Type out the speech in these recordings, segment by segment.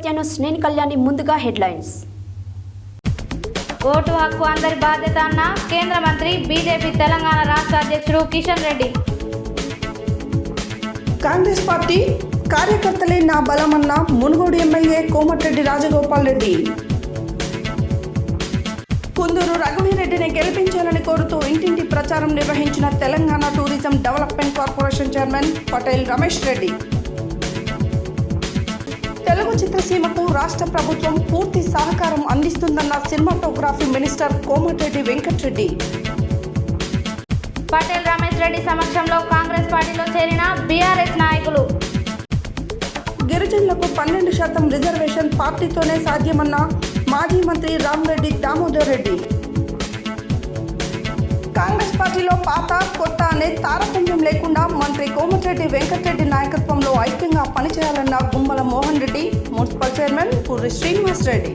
సత్యను స్నేహి కళ్యాణి ముందుగా headlines. Vote హక్కు అందరి బాధ్యత అన్న కేంద్ర మంత్రి బీజేపీ తెలంగాణ రాష్ట్ర అధ్యక్షుడు కిషన్ రెడ్డి. కాంగ్రెస్ పార్టీ కార్యకర్తలే నా బలమన్న మునుగోడు ఎమ్మెల్యే కోమటిరెడ్డి రాజగోపాల్ రెడ్డి. కుందూరు రఘువీరెడ్డిని గెలిపించాలని కోరుతూ ఇంటింటి ప్రచారం నిర్వహించిన Telangana tourism development corporation chairman Patel Ramesh Reddy. Telugu చిత్రసీమకు రాష్ట్ర ప్రభుత్వం పూర్తి సహకారం అందిస్తుందన్న సినిమాటోగ్రఫీ మినిస్టర్ కోమటిరెడ్డి వెంకటరెడ్డి. పటేల్ రమేష్ రెడ్డి సమక్షంలో కాంగ్రెస్ పార్టీలో చేరిన బీఆర్ఎస్ నాయకులు. గిరిజనులకు 12% రిజర్వేషన్ పార్టీతోనే సాధ్యమన్న మాజీ మంత్రి రామరెడ్డి దామోదర్ రెడ్డి. కాంగ్రెస్ పార్టీలో పాత కొత్త అనే తారతమ్యం లేకుండా మంత్రి కోమటిరెడ్డి వెంకటరెడ్డి నాయకత్వంలో ఐక్యంగా పనిచేయాలన్న Gummala Mohan Reddy. Municipal chairman Puri Srinivas Reddy.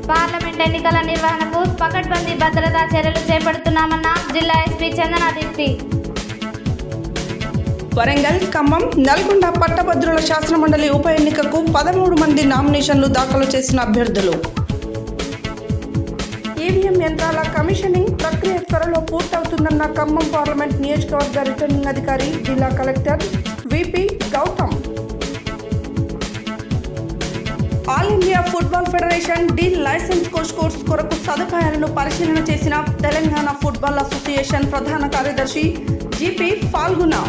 Parliament ఎన్నికల నిర్వహణకు పకడ్బందీ భద్రతా చర్యలు చేపడుతున్నామన్న జిల్లా ఎస్పీ చందనా దీప్తి. వరంగల్, ఖమ్మం, నల్గొండ పట్టభద్రుల శాసనమండలి ఉప ఎన్నికకు 13 మంది నామినేషన్లు దాఖలు చేసిన అభ్యర్థులు. ఈవీఎం యంత్రాల కమిషనింగ్ ప్రక్రియ త్వరలో పూర్తవుతుందన్న ఖమ్మం పార్లమెంట్ నియోజకవర్గ రిటర్నింగ్ అధికారి జిల్లా collector VP Gautham. All India football federation D license course కొరకు సదుపాయాలను పరిశీలన చేసిన తెలంగాణ ఫుట్బాల్ అసోసియేషన్ ప్రధాన కార్యదర్శి జిపి ఫాల్గునా.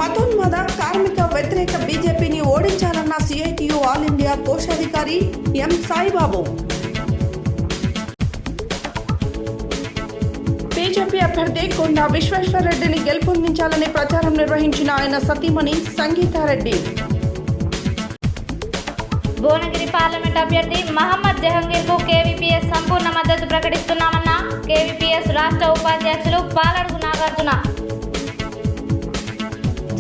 మతోన్మాద కార్మిక వ్యతిరేక బీజేపీని ఓడించాలన్న సిఐటియు ఆల్ ఇండియా కోశాధికారి ఎం సాయిబాబు. బీజేపీ అభ్యర్థి కొండా విశ్వేశ్వరరెడ్డిని గెలుపొందించాలని ప్రచారం నిర్వహించిన ఆయన సతీమణి సంగీతారెడ్డి. భువనగిరి పార్లమెంట్ అభ్యర్థి మహమ్మద్ జహంగీర్కు కేవీపీఎస్ సంపూర్ణ మద్దతు ప్రకటిస్తున్నామన్న కేవీపీఎస్ రాష్ట్ర ఉపాధ్యక్షులు పాలడుగు నాగార్జున.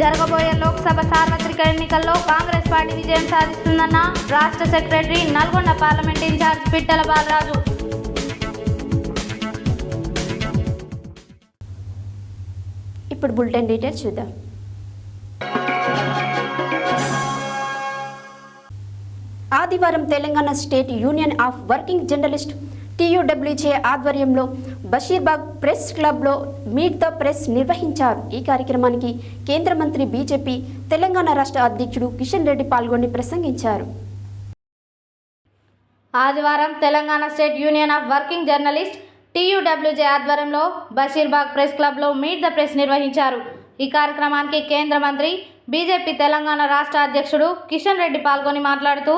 జరగబోయే లోక్సభ సార్వత్రిక ఎన్నికల్లో కాంగ్రెస్ పార్టీ విజయం సాధిస్తుందన్న రాష్ట్ర సెక్రటరీ నల్గొండ పార్లమెంట్ ఇన్ఛార్జ్ పిట్టల బాలరాజు. ఇప్పుడు బులెటిన్ డీటెయిల్స్ చూద్దాం. ఆదివారం Telangana state union of working journalist TUWJ ఆధ్వర్యంలో బషీర్బాగ్ ప్రెస్ క్లబ్లో మీట్ ద ప్రెస్ నిర్వహించారు. ఈ కార్యక్రమానికి కేంద్ర మంత్రి బీజేపీ తెలంగాణ రాష్ట్ర అధ్యక్షుడు కిషన్ రెడ్డి పాల్గొని ప్రసంగించారు. ఆదివారం Telangana state union of working journalist TUWJ ఆధ్వర్యంలో బషీర్బాగ్ ప్రెస్ క్లబ్లో మీట్ ద ప్రెస్ నిర్వహించారు. ఈ కార్యక్రమానికి కేంద్ర మంత్రి బీజేపీ తెలంగాణ రాష్ట్ర అధ్యక్షుడు కిషన్ రెడ్డి పాల్గొని మాట్లాడుతూ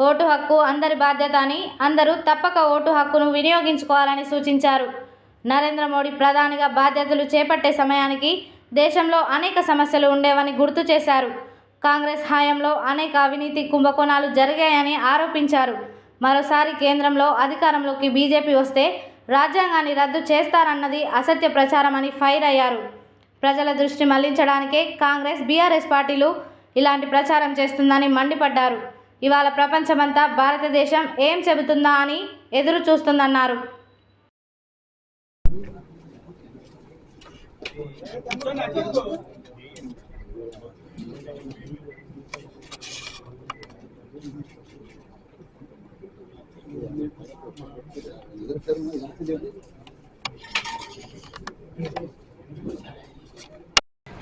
ఓటు హక్కు అందరి బాధ్యత అని అందరూ తప్పక ఓటు హక్కును వినియోగించుకోవాలని సూచించారు. నరేంద్ర మోడీ ప్రధానిగా బాధ్యతలు చేపట్టే సమయానికి దేశంలో అనేక సమస్యలు ఉండేవని గుర్తు చేశారు. కాంగ్రెస్ హయాంలో అనేక అవినీతి కుంభకోణాలు జరిగాయని ఆరోపించారు. మరోసారి కేంద్రంలో అధికారంలోకి బీజేపీ వస్తే రాజ్యాంగాన్ని రద్దు చేస్తారన్నది అసత్య ప్రచారమని ఫైర్ అయ్యారు. ప్రజల దృష్టి మళ్లించడానికే కాంగ్రెస్ బీఆర్ఎస్ పార్టీలు ఇలాంటి ప్రచారం చేస్తుందని మండిపడ్డారు. ఇవాళ ప్రపంచమంతా భారతదేశం ఏం చెబుతుందా అని ఎదురు చూస్తుందన్నారు.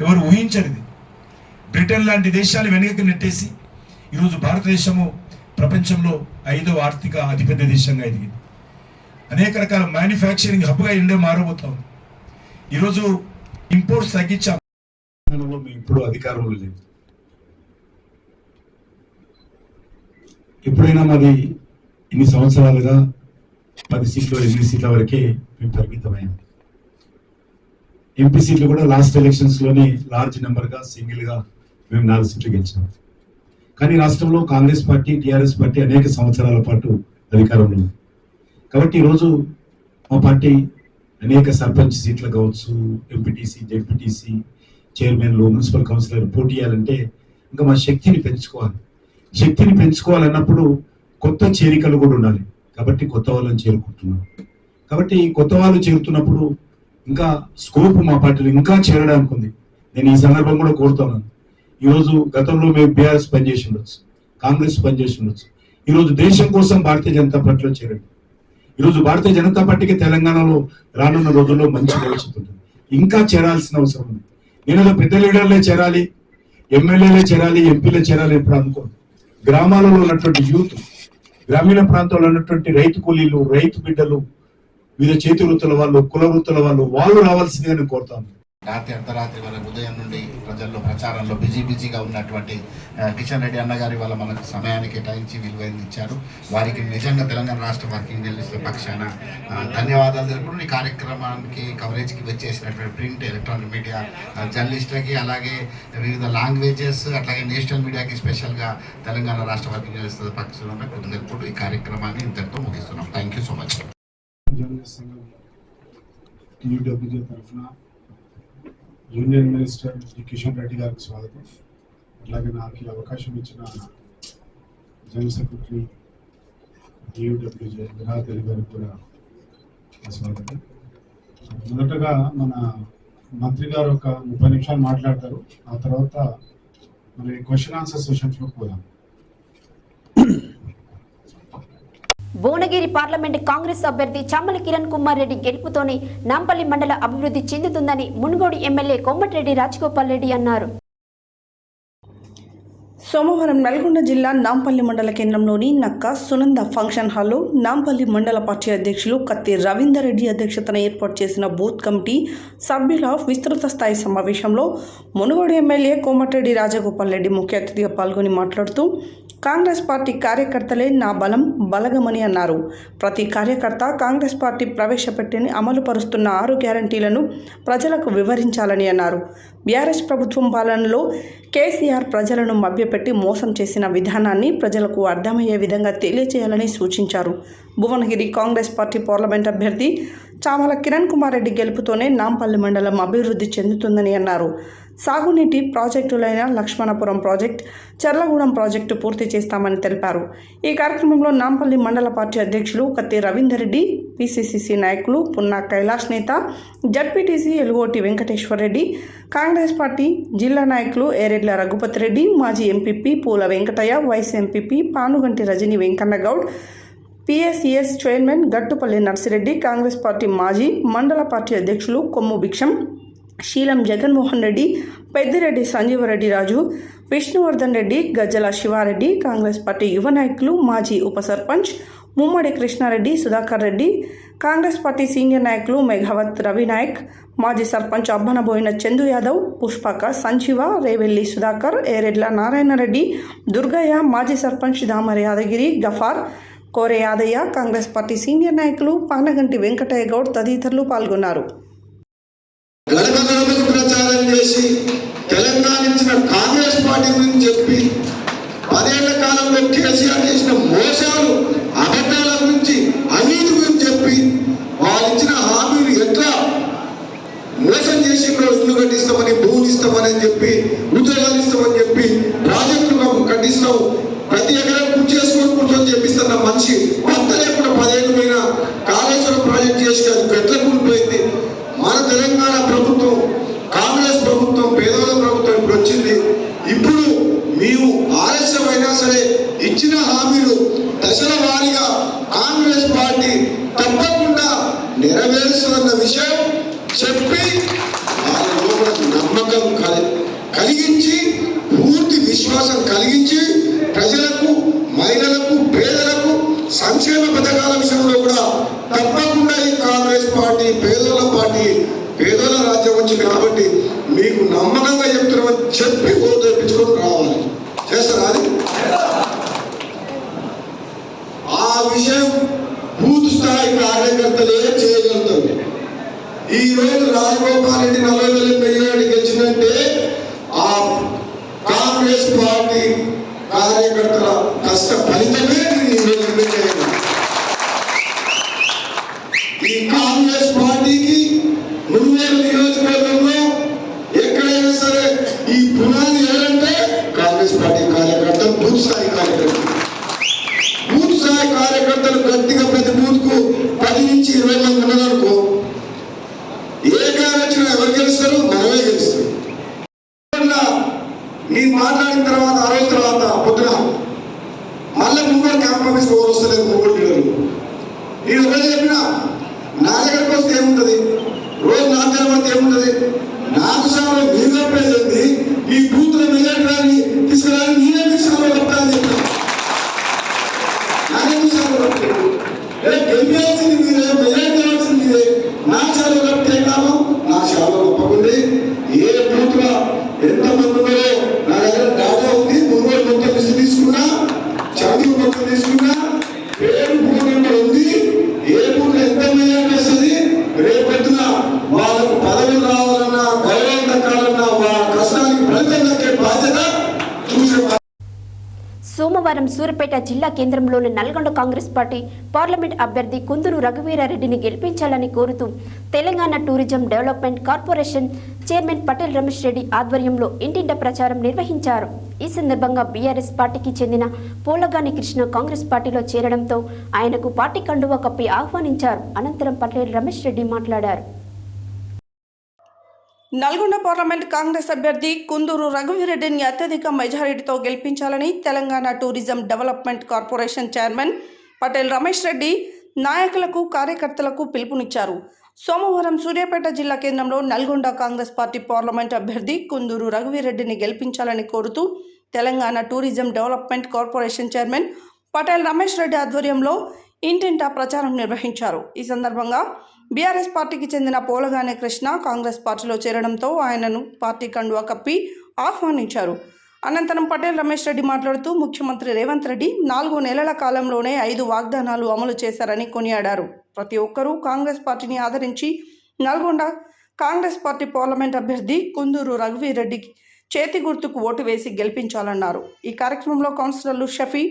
ఎవరు ఊహించనిది బ్రిటన్ లాంటి దేశాలు వెనుకకు నెట్టేసి ఈరోజు భారతదేశము ప్రపంచంలో 5వ ఆర్థిక అతిపెద్ద దేశంగా ఎదిగింది. అనేక రకాల మ్యానుఫ్యాక్చరింగ్ హబ్గా ఇండియా మారబోతా ఉంది. ఈరోజు ఇంపోర్ట్స్ తగ్గించాము. ఇప్పుడు అధికారంలో లేదు. ఎప్పుడైనా మరి ఇన్ని సంవత్సరాలుగా 10 సీట్లు 8 సీట్ల వరకే మేము పరిమితమైంది. ఎంపీ సీట్లు కూడా లాస్ట్ ఎలక్షన్స్ లోనే లార్జ్ నెంబర్గా సింగిల్గా మేము 4 సీట్లు గెలిచాము. కానీ రాష్ట్రంలో కాంగ్రెస్ పార్టీ టీఆర్ఎస్ పార్టీ అనేక సంవత్సరాల పాటు అధికారంలో ఉంది. కాబట్టి ఈరోజు మా పార్టీ అనేక సర్పంచ్ సీట్లు కావచ్చు, ఎంపీటీసీ, జెడ్పీటీసీ, చైర్మన్లు, మున్సిపల్ కౌన్సిలర్ పోటీ చేయాలంటే ఇంకా మా శక్తిని పెంచుకోవాలి. శక్తిని పెంచుకోవాలన్నప్పుడు కొత్త చేరికలు కూడా ఉండాలి. కాబట్టి కొత్త వాళ్ళని చేరుకుంటున్నాం. కాబట్టి కొత్త వాళ్ళు చేరుతున్నప్పుడు ఇంకా స్కోప్ మా పార్టీలో ఇంకా చేరడానికి ఉంది. నేను ఈ సందర్భం కూడా కోరుతున్నాను, ఈరోజు గతంలో మేము బీఆర్ఎస్ పనిచేసి ఉండొచ్చు, కాంగ్రెస్ పనిచేసి ఉండొచ్చు. ఈరోజు దేశం కోసం భారతీయ జనతా పార్టీలో చేరండి. ఈరోజు భారతీయ జనతా పార్టీకి తెలంగాణలో రానున్న రోజుల్లో మంచి భవిష్యత్తు ఉంటుంది. ఇంకా చేరాల్సిన అవసరం ఉంది. నేను పెద్ద లీడర్లే చేరాలి, ఎమ్మెల్యేలే చేరాలి, ఎంపీలే చేరాలి ఎప్పుడు అనుకోను. గ్రామాలలో ఉన్నటువంటి యూత్, గ్రామీణ ప్రాంతాల్లో ఉన్నటువంటి రైతు కూలీలు, రైతు బిడ్డలు, వివిధ చేతి వృత్తుల వాళ్ళు, కుల వృత్తుల వాళ్ళు రావాల్సిందిగా నేను కోరుతాను. రాత్రి అర్ధరాత్రి వరకు ఉదయం నుండి ప్రజల్లో ప్రచారంలో బిజీగా ఉన్నటువంటి కిషన్ రెడ్డి అన్నగారి వల్ల మనకు సమయాన్ని కేటాయించి విలువైంది ఇచ్చారు. వారికి నిజంగా తెలంగాణ రాష్ట్ర వర్కింగ్ జర్నలిస్టుల పక్షాన ధన్యవాదాలు తెలుపుకుంటూ ఈ కార్యక్రమానికి కవరేజ్కి వచ్చేసినటువంటి ప్రింట్, ఎలక్ట్రానిక్ మీడియా జర్నలిస్టులకి, అలాగే వివిధ లాంగ్వేజెస్, అట్లాగే నేషనల్ మీడియాకి స్పెషల్గా తెలంగాణ రాష్ట్ర వర్కింగ్ జర్నలిస్టుల పక్షాన తెలుపుకుంటూ ఈ కార్యక్రమాన్ని ఇంతటితో ముగిస్తున్నాం. Thank you so much. TUWJ తరఫున యూనియన్ మినిస్టర్ కిషన్ రెడ్డి గారికి స్వాగతం. అలాగే నాకు ఈ అవకాశం ఇచ్చిన general secretary TUWJ Virat Ali గారికి కూడా స్వాగతం. మొదటగా మన మంత్రి గారు ఒక 30 నిమిషాలు మాట్లాడతారు. ఆ తర్వాత మన క్వశ్చన్ ఆన్సర్ సెషన్స్లో పోదాం. భువనగిరి పార్లమెంట్ కాంగ్రెస్ అభ్యర్థి చామల కిరణ్ కుమార్ రెడ్డి గెలుపుతోనే నాంపల్లి మండల అభివృద్ధి చెందుతుందని మునుగోడు ఎమ్మెల్యే కోమటిరెడ్డి రాజగోపాల్ రెడ్డి అన్నారు. సోమవారం నల్గొండ జిల్లా నాంపల్లి మండల కేంద్రంలోని నక్క సునంద ఫంక్షన్ హాల్లో నాంపల్లి మండల పార్టీ అధ్యక్షులు కత్తి రవీందర్ రెడ్డి అధ్యక్షతన ఏర్పాటు చేసిన బూత్ కమిటీ సభ్యుల విస్తృత స్థాయి సమావేశంలో మునుగోడు ఎమ్మెల్యే కోమటిరెడ్డి రాజగోపాల్ రెడ్డి ముఖ్య అతిథిగా పాల్గొని మాట్లాడుతూ కాంగ్రెస్ పార్టీ కార్యకర్తలే నా బలగమని అన్నారు. ప్రతి కార్యకర్త కాంగ్రెస్ పార్టీ ప్రవేశపెట్టి అమలు పరుస్తున్న 6 గ్యారంటీలను ప్రజలకు వివరించాలని అన్నారు. బీఆర్ఎస్ ప్రభుత్వం పాలనలో కేసీఆర్ ప్రజలను మభ్యపెట్టి మోసం చేసిన విధానాన్ని ప్రజలకు అర్థమయ్యే విధంగా తెలియజేయాలని సూచించారు. భువనగిరి కాంగ్రెస్ పార్టీ పార్లమెంట్ అభ్యర్థి చామల కిరణ్ కుమార్ రెడ్డి గెలుపుతోనే నాంపల్లి మండలం అభివృద్ధి చెందుతుందని అన్నారు. సాగునీటి ప్రాజెక్టులైన లక్ష్మణపురం ప్రాజెక్టు, చర్లగూడెం ప్రాజెక్టు పూర్తి చేస్తామని తెలిపారు. ఈ కార్యక్రమంలో నాంపల్లి మండల పార్టీ అధ్యక్షులు కత్తి రవీందర్ రెడ్డి, PCCC నాయకులు పున్నా కైలాష్ నేత, జడ్పీటీసీ ఎలుగోటి వెంకటేశ్వర్ రెడ్డి, కాంగ్రెస్ పార్టీ జిల్లా నాయకులు ఏరెడ్ల రఘుపతి రెడ్డి, మాజీ MPP Pula Venkataiah, vice MPP Panuganti Rajani Venkannagoud, PSES chairman Gattupalli Narsireddy, Congress party మాజీ మండల పార్టీ అధ్యక్షులు కొమ్ము భిక్షం, శీలం జగన్మోహన్ రెడ్డి, పెద్దిరెడ్డి సంజీవరెడ్డి రాజు, విష్ణువర్ధన్ రెడ్డి, గజ్జల శివారెడ్డి, కాంగ్రెస్ పార్టీ యువ నాయకులు, మాజీ ఉప సర్పంచ్ ముమ్మడి కృష్ణారెడ్డి, సుధాకర్ రెడ్డి, కాంగ్రెస్ పార్టీ సీనియర్ నాయకులు మెఘావత్ రవినాయక్, మాజీ సర్పంచ్ అబ్బనబోయిన చందు యాదవ్, పుష్పక సంజీవ, రేవెల్లి సుధాకర్, ఏరెడ్ల నారాయణరెడ్డి, దుర్గయ్య, మాజీ సర్పంచ్ దామరి యాదగిరి, గఫార్, కోరే యాదయ్య, కాంగ్రెస్ పార్టీ సీనియర్ నాయకులు పానగంటి వెంకటయ్య గౌడ్ తదితరులు పాల్గొన్నారు. గడపగడపకు ప్రచారం చేసి తెలంగాణ ఇచ్చిన కాంగ్రెస్ పార్టీ గురించి చెప్పి 10 ఏళ్ల కాలంలో కేసీఆర్ చేసిన మోసాలు, అబద్ధాల గురించి, అన్నిటి గురించి చెప్పి వాళ్ళు ఇచ్చిన హామీలు ఎట్లా మోసం చేసి ఇల్లు కట్టిస్తామని, భూములు ఇస్తామని చెప్పి, ఉద్యోగాలు ఇస్తామని చెప్పి, ప్రాజెక్టులు కట్టిస్తాం, ప్రతి ఎకరం కూర్చొని చెప్పిస్తున్న మనిషి కొత్త లేకుండా 10 ఏళ్ళు పోయినా కాళేశ్వరం ప్రాజెక్ట్ చేసి అది పెట్ల కూలిపోయింది. మన తెలంగాణ ప్రభుత్వం, కాంగ్రెస్ ప్రభుత్వం, పేదోళ్ళ ప్రభుత్వం ఇప్పుడు వచ్చింది. ఇప్పుడు మేము ఆలస్యమైనా సరే ఇచ్చిన హామీలు దశల వారీగా కాంగ్రెస్ పార్టీ తప్పకుండా నెరవేరుస్తున్న విషయం చెప్పి వాళ్ళ లోపల నమ్మకం కలిగించి, పూర్తి విశ్వాసం కలిగించి, ప్రజలకు, మహిళలకు, పేదలకు సంక్షేమ పథకాల విషయంలో కూడా తప్పకుండా ఈ కాంగ్రెస్ పార్టీ పేదోళ్ళ పార్టీ, పేదోళ్ళ రాజ్యం వచ్చింది కాబట్టి మీకు నమ్మకంగా చెప్తున్నామని చెప్పి ఓటు తెప్పించుకొని రావాలి. చేస్తారా? అది ఆ విషయం బూత్ స్థాయి కార్యకర్తలే చేయగలుగుతారు. ఈ రోజు రాజగోపాల్ రెడ్డి 40,000 మెజారిటీ గెలిచిందంటే ఆ కాంగ్రెస్ పార్టీ కార్యకర్తల కష్ట ఫలితమే ఈ కాంగ్రెస్ పార్టీకి మునుగోడు నియోజకవర్గంలో ఎక్కడైనా సరే ఈ పునాది ఏదంటే కాంగ్రెస్ పార్టీ కార్యకర్తలు, బూత్ స్థాయి కార్యకర్తలు. బూత్ స్థాయి కార్యకర్తలు గట్టిగా ప్రతి బూత్ కు 10 నుంచి 20 మంది ఉన్నారనుకో, ఏ గారు వచ్చినా ఎవరు గెలుస్తారు? మనమే గెలుస్తారు. మీ నెంబర్ తీసుకున్నా, పేరు ఫోన్ నెంబర్ ఉంది, ఏ ఊరు ఎంత మెజార్టీ వస్తుంది, రేపొద్దున వాళ్ళకు పదవులు రావాలన్నా గౌరవం దక్కాలన్నా వాళ్ళ కష్టానికి ఫలితం దక్కే బాధ్యత చూసే. సోమవారం సూర్యాపేట జిల్లా కేంద్రంలోని నల్గొండ కాంగ్రెస్ పార్టీ పార్లమెంట్ అభ్యర్థి కుందూరు రఘువీరారెడ్డిని గెలిపించాలని కోరుతూ Telangana tourism development corporation chairman Patel Ramesh Reddy ఆధ్వర్యంలో ఇంటింట ప్రచారం నిర్వహించారు. ఈ సందర్భంగా బీఆర్ఎస్ పార్టీకి చెందిన పోలగాని కృష్ణ కాంగ్రెస్ పార్టీలో చేరడంతో ఆయనకు పార్టీ కండువా కప్పి ఆహ్వానించారు. అనంతరం పటేల్ రమేష్ రెడ్డి మాట్లాడారు. నల్గొండ పార్లమెంట్ కాంగ్రెస్ అభ్యర్థి కుందూరు రఘువీరెడ్డిని అత్యధిక మెజారిటీతో గెలిపించాలని Telangana tourism development corporation chairman Patel Ramesh Reddy నాయకులకు కార్యకర్తలకు పిలుపునిచ్చారు. సోమవారం సూర్యాపేట జిల్లా కేంద్రంలో నల్గొండ కాంగ్రెస్ పార్టీ పార్లమెంట్ అభ్యర్థి కుందూరు రఘువీరెడ్డిని గెలిపించాలని కోరుతూ Telangana tourism development corporation chairman Patel Ramesh Reddy ఆధ్వర్యంలో ఇంటింటా ప్రచారం నిర్వహించారు. ఈ సందర్భంగా బీఆర్ఎస్ పార్టీకి చెందిన పోలగానే కృష్ణ కాంగ్రెస్ పార్టీలో చేరడంతో ఆయనను పార్టీ కండువా కప్పి ఆహ్వానించారు. అనంతరం పటేల్ రమేష్ రెడ్డి మాట్లాడుతూ ముఖ్యమంత్రి రేవంత్ రెడ్డి 4 నెలల కాలంలోనే 5 వాగ్దానాలు అమలు చేశారని కొనియాడారు. ప్రతి ఒక్కరూ కాంగ్రెస్ పార్టీని ఆదరించి నల్గొండ కాంగ్రెస్ పార్టీ పార్లమెంట్ అభ్యర్థి కుందూరు రఘువీరెడ్డికి చేతి గుర్తుకు ఓటు వేసి గెలిపించాలన్నారు. ఈ కార్యక్రమంలో కౌన్సిలర్లు షఫీ,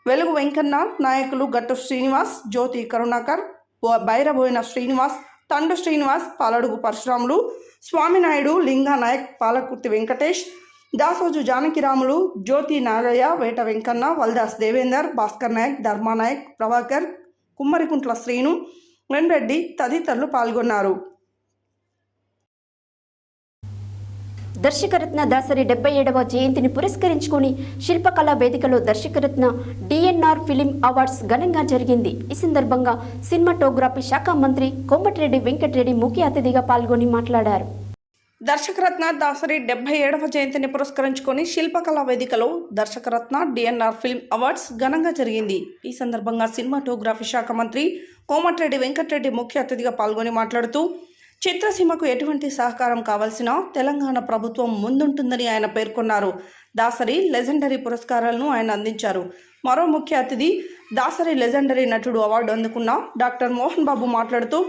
వెలుగు వెంకన్న, నాయకులు గట్టు శ్రీనివాస్, జ్యోతి కరుణాకర్, బైరబోయిన శ్రీనివాస్, తండు శ్రీనివాస్, పాలడుగు పరశురాములు, స్వామినాయుడు, లింగానాయక్, పాలకుర్తి వెంకటేష్, దాసోజు జానకిరాములు, జ్యోతి నాగయ్య, వేట వెంకన్న, వల్దాస్ దేవేందర్, భాస్కర్ నాయక్, ధర్మానాయక్, ప్రభాకర్, కుమ్మరికుంట్ల శ్రీను, వెంరెడ్డి తదితరులు పాల్గొన్నారు. దర్శకరత్న దాసరి 77వ జయంతిని పురస్కరించుకుని శిల్పకళా వేదికలో దర్శకరత్న డిఎన్ఆర్ ఫిలిం అవార్డ్స్ ఘనంగా జరిగింది. ఈ సందర్భంగా సినిమాటోగ్రఫీ శాఖ మంత్రి కోమటిరెడ్డి వెంకటరెడ్డి ముఖ్య అతిథిగా పాల్గొని మాట్లాడారు. దర్శకరత్న దాసరి 77వ జయంతిని పురస్కరించుకొని శిల్పకళా వేదికలో దర్శకరత్న డిఎన్ఆర్ ఫిల్మ్ అవార్డ్స్ ఘనంగా జరిగింది. ఈ సందర్భంగా సినిమాటోగ్రఫీ శాఖ మంత్రి కోమటిరెడ్డి వెంకటరెడ్డి ముఖ్య అతిథిగా పాల్గొని మాట్లాడుతూ చిత్రసీమకు ఎటువంటి సహకారం కావాల్సిన తెలంగాణ ప్రభుత్వం ముందుంటుందని ఆయన పేర్కొన్నారు. దాసరి లెజెండరీ పురస్కారాలను ఆయన అందించారు. మరో ముఖ్య అతిథి దాసరి లెజెండరీ నటుడు అవార్డు అందుకున్న డాక్టర్ మోహన్ బాబు మాట్లాడుతూ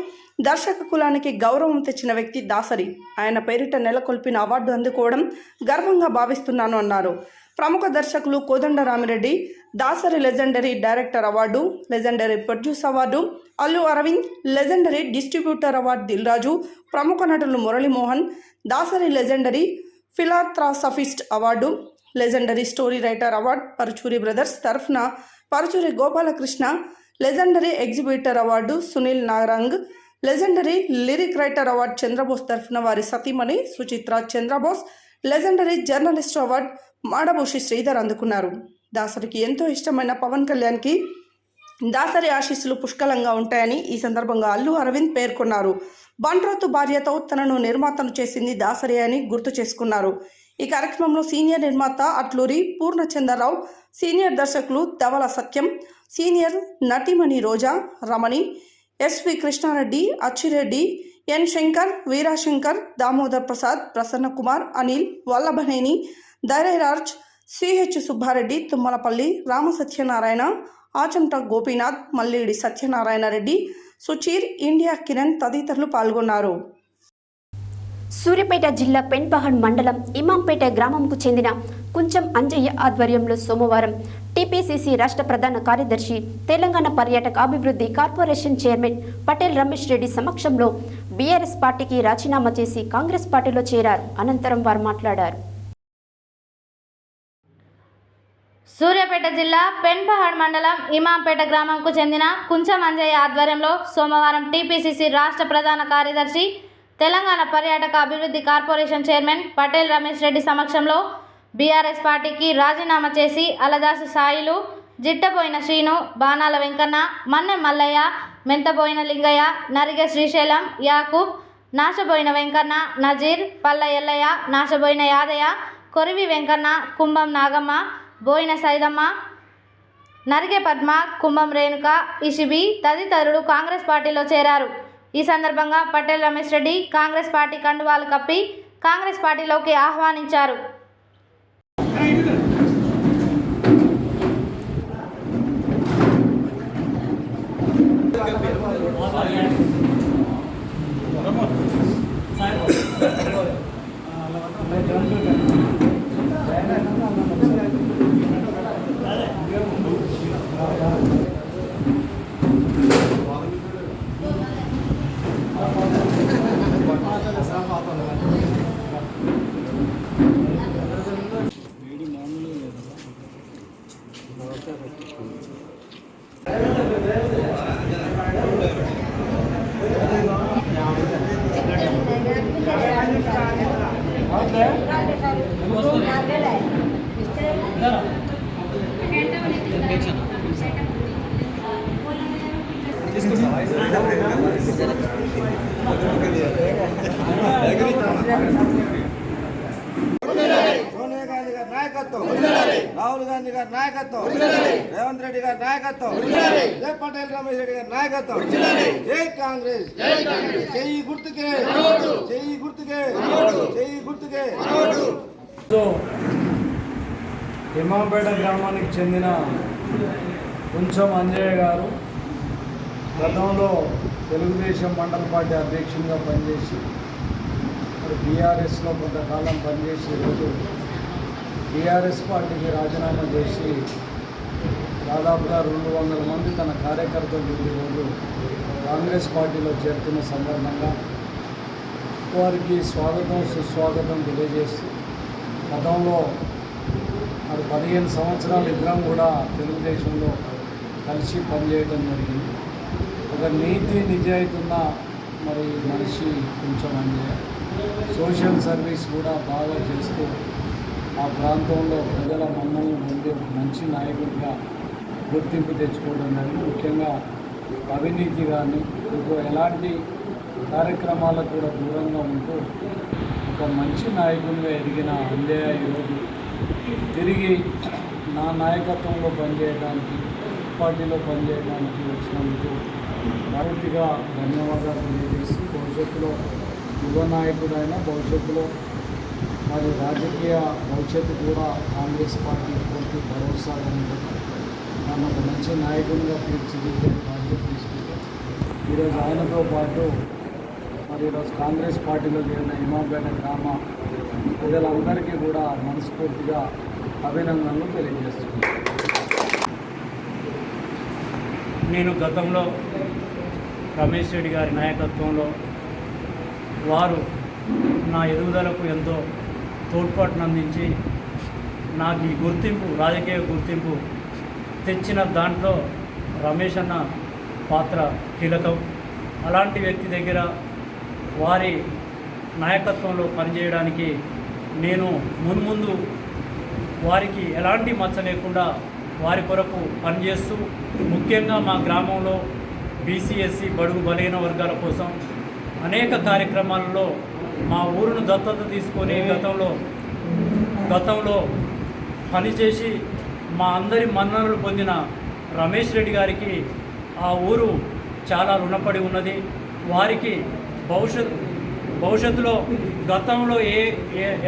దర్శక కులానికి గౌరవం తెచ్చిన వ్యక్తి దాసరి. ఆయన పేరిట నెలకొల్పిన అవార్డు అందుకోవడం గర్వంగా భావిస్తున్నాను అన్నారు. ప్రముఖ దర్శకులు Kodandaramireddy Dasari legendary director award, legendary produce award, Allu Aravind legendary distributor award Dilraju, ప్రముఖ నటులు Muralimohan Dasari legendary philanthropist award, legendary story writer award Paruchuri brothers తరఫున Paruchuri Gopalakrishna, legendary exhibitor award Sunil Narang, legendary lyric writer award Chandrabose తరఫున వారి సతీమణి Suchitra Chandrabose, legendary journalist award Madabhushi Sridhar అందుకున్నారు. దాసరికి ఎంతో ఇష్టమైన పవన్ కళ్యాణ్కి దాసరి ఆశీస్సులు పుష్కలంగా ఉంటాయని ఈ సందర్భంగా అల్లు అరవింద్ పేర్కొన్నారు. బంట్రోతు భార్యతో తనను నిర్మాతను చేసింది దాసరి అని గుర్తు చేసుకున్నారు. ఈ కార్యక్రమంలో సీనియర్ నిర్మాత అట్లూరి పూర్ణచంద్రరావు, సీనియర్ దర్శకులు ధవల సత్యం, సీనియర్ నటిమణి రోజా, రమణి, ఎస్వి కృష్ణారెడ్డి, అచ్చిరెడ్డి, ఎన్ శంకర్, వీరాశంకర్, దామోదర్ ప్రసాద్, ప్రసన్న కుమార్, అనిల్, వల్లభనేని, ధైర్యరాజ్, సిహెచ్ సుబ్బారెడ్డి, తుమ్మలపల్లి, రామ సత్యనారాయణ, ఆచంట గోపీనాథ్, మల్లిడి సత్యనారాయణ రెడ్డి, సుచీర్, ఇండియా కిరణ్ తదితరులు పాల్గొన్నారు. సూర్యాపేట జిల్లా పెన్పహాడ్ మండలం ఇమాంపేట గ్రామంకు చెందిన కుంచం అంజయ్య ఆధ్వర్యంలో సోమవారం టీపీసీసీ రాష్ట్ర ప్రధాన కార్యదర్శి తెలంగాణ పర్యాటక అభివృద్ధి కార్పొరేషన్ చైర్మన్ పటేల్ రమేష్ రెడ్డి సమక్షంలో బీఆర్ఎస్ పార్టీకి రాజీనామా చేసి కాంగ్రెస్ పార్టీలో చేరారు. అనంతరం వారు మాట్లాడారు. సూర్యాపేట జిల్లా పెన్పహాడ్ మండలం ఇమాంపేట గ్రామంకు చెందిన కుంచం అంజయ్య ఆధ్వర్యంలో సోమవారం టీపీసీసీ రాష్ట్ర ప్రధాన కార్యదర్శి తెలంగాణ పర్యాటక అభివృద్ధి కార్పొరేషన్ చైర్మన్ పటేల్ రమేష్ రెడ్డి సమక్షంలో బీఆర్ఎస్ పార్టీకి రాజీనామా చేసి అలదాసు సాయిలు, జిట్టబోయిన శ్రీను, బాణాల వెంకన్న, మన్నె మల్లయ్య, మెంతబోయిన లింగయ్య, నరిగె శ్రీశైలం, యాకూబ్, నాశబోయిన వెంకన్న, నజీర్, పల్ల ఎల్లయ్య, నాశబోయిన యాదయ్య, కొరివి వెంకన్న, కుంభం నాగమ్మ, బోయిన సైదమ్మ, నరిగే పద్మ, కుంభం రేణుక, ఇషిబి తదితరులు కాంగ్రెస్ పార్టీలో చేరారు. ఈ సందర్భంగా పటేల్ రమేష్ రెడ్డి కాంగ్రెస్ పార్టీ కండువాలు కప్పి కాంగ్రెస్ పార్టీలోకి ఆహ్వానించారు. సోనియా గాంధీ గారి నాయకత్వం, రాహుల్ గాంధీ గారి నాయకత్వం, రేవంత్ రెడ్డి గారి నాయకత్వం, జై పటేల్ రమేష్ రెడ్డి గారి నాయకత్వం, జై కాంగ్రెస్, చెయ్యి గుర్తుకే, చెయ్యి గుర్తుకే, చెయ్యి గుర్తుకే. ఇమాంపేట గ్రామానికి చెందిన కొంచెం అంజయ్య గారు గతంలో తెలుగుదేశం మండల పార్టీ అధ్యక్షునిగా పనిచేసి మరి బీఆర్ఎస్లో కొంతకాలం పనిచేసి ఈరోజు బీఆర్ఎస్ పార్టీకి రాజీనామా చేసి దాదాపుగా 200 మంది తన కార్యకర్తలు ఈరోజు కాంగ్రెస్ పార్టీలో చేరుతున్న సందర్భంగా వారికి స్వాగతం సుస్వాగతం తెలియజేస్తూ గతంలో మరి 15 సంవత్సరాలు ఇద్దరం కూడా తెలుగుదేశంలో కలిసి పనిచేయడం జరిగింది. ఒక నీతి నిజాయితీ ఉన్న మరి మనిషి కొంచెం సోషల్ సర్వీస్ కూడా బాగా చేస్తూ ఆ ప్రాంతంలో ప్రజల మన్నలను పొందే మంచి నాయకుడిగా గుర్తింపు తెచ్చుకోవడం జరిగింది. ముఖ్యంగా అవినీతి కానీ ఇంకో ఎలాంటి కార్యక్రమాలకు కూడా దూరంగా ఉంటూ ఒక మంచి నాయకుడిగా ఎదిగిన అంజయ్య ఈరోజు తిరిగి నా నాయకత్వంలో పనిచేయడానికి పార్టీలో పనిచేయడానికి వచ్చినందుకు పూర్తిగా ధన్యవాదాలు తెలియజేస్తూ భవిష్యత్తులో యువ నాయకుడైన భవిష్యత్తులో మరి రాజకీయ భవిష్యత్తు కూడా కాంగ్రెస్ పార్టీ పూర్తి భరోసాగా ఉంటుంది. నన్ను ఒక మంచి నాయకునిగా తీర్చిదిద్దే బాధ్యత తీసుకుంటే ఈరోజు ఆయనతో పాటు మరి ఈరోజు కాంగ్రెస్ పార్టీలో చేరిన ఇమాంపేట గ్రామ ప్రజలందరికీ కూడా మనస్ఫూర్తిగా అభినందనలు తెలియజేస్తున్నాను. నేను గతంలో రమేష్ రెడ్డి గారి నాయకత్వంలో వారు నా ఎదుగుదలకు ఎంతో తోడ్పాటును అందించి నాకు ఈ గుర్తింపు రాజకీయ గుర్తింపు తెచ్చిన దాంట్లో రమేష్ అన్న పాత్ర కీలకం. అలాంటి వ్యక్తి దగ్గర వారి నాయకత్వంలో పనిచేయడానికి నేను మున్ముందు వారికి ఎలాంటి మచ్చ లేకుండా వారి కొరకు పనిచేస్తూ ముఖ్యంగా మా గ్రామంలో బీసీ/ఎస్సీ బడుగు బలహీన వర్గాల కోసం అనేక కార్యక్రమాలలో మా ఊరును దత్తత తీసుకొని గతంలో పనిచేసి మా అందరి మన్ననలు పొందిన రమేష్ రెడ్డి గారికి ఆ ఊరు చాలా రుణపడి ఉన్నది. వారికి భవిష్యత్తులో గతంలో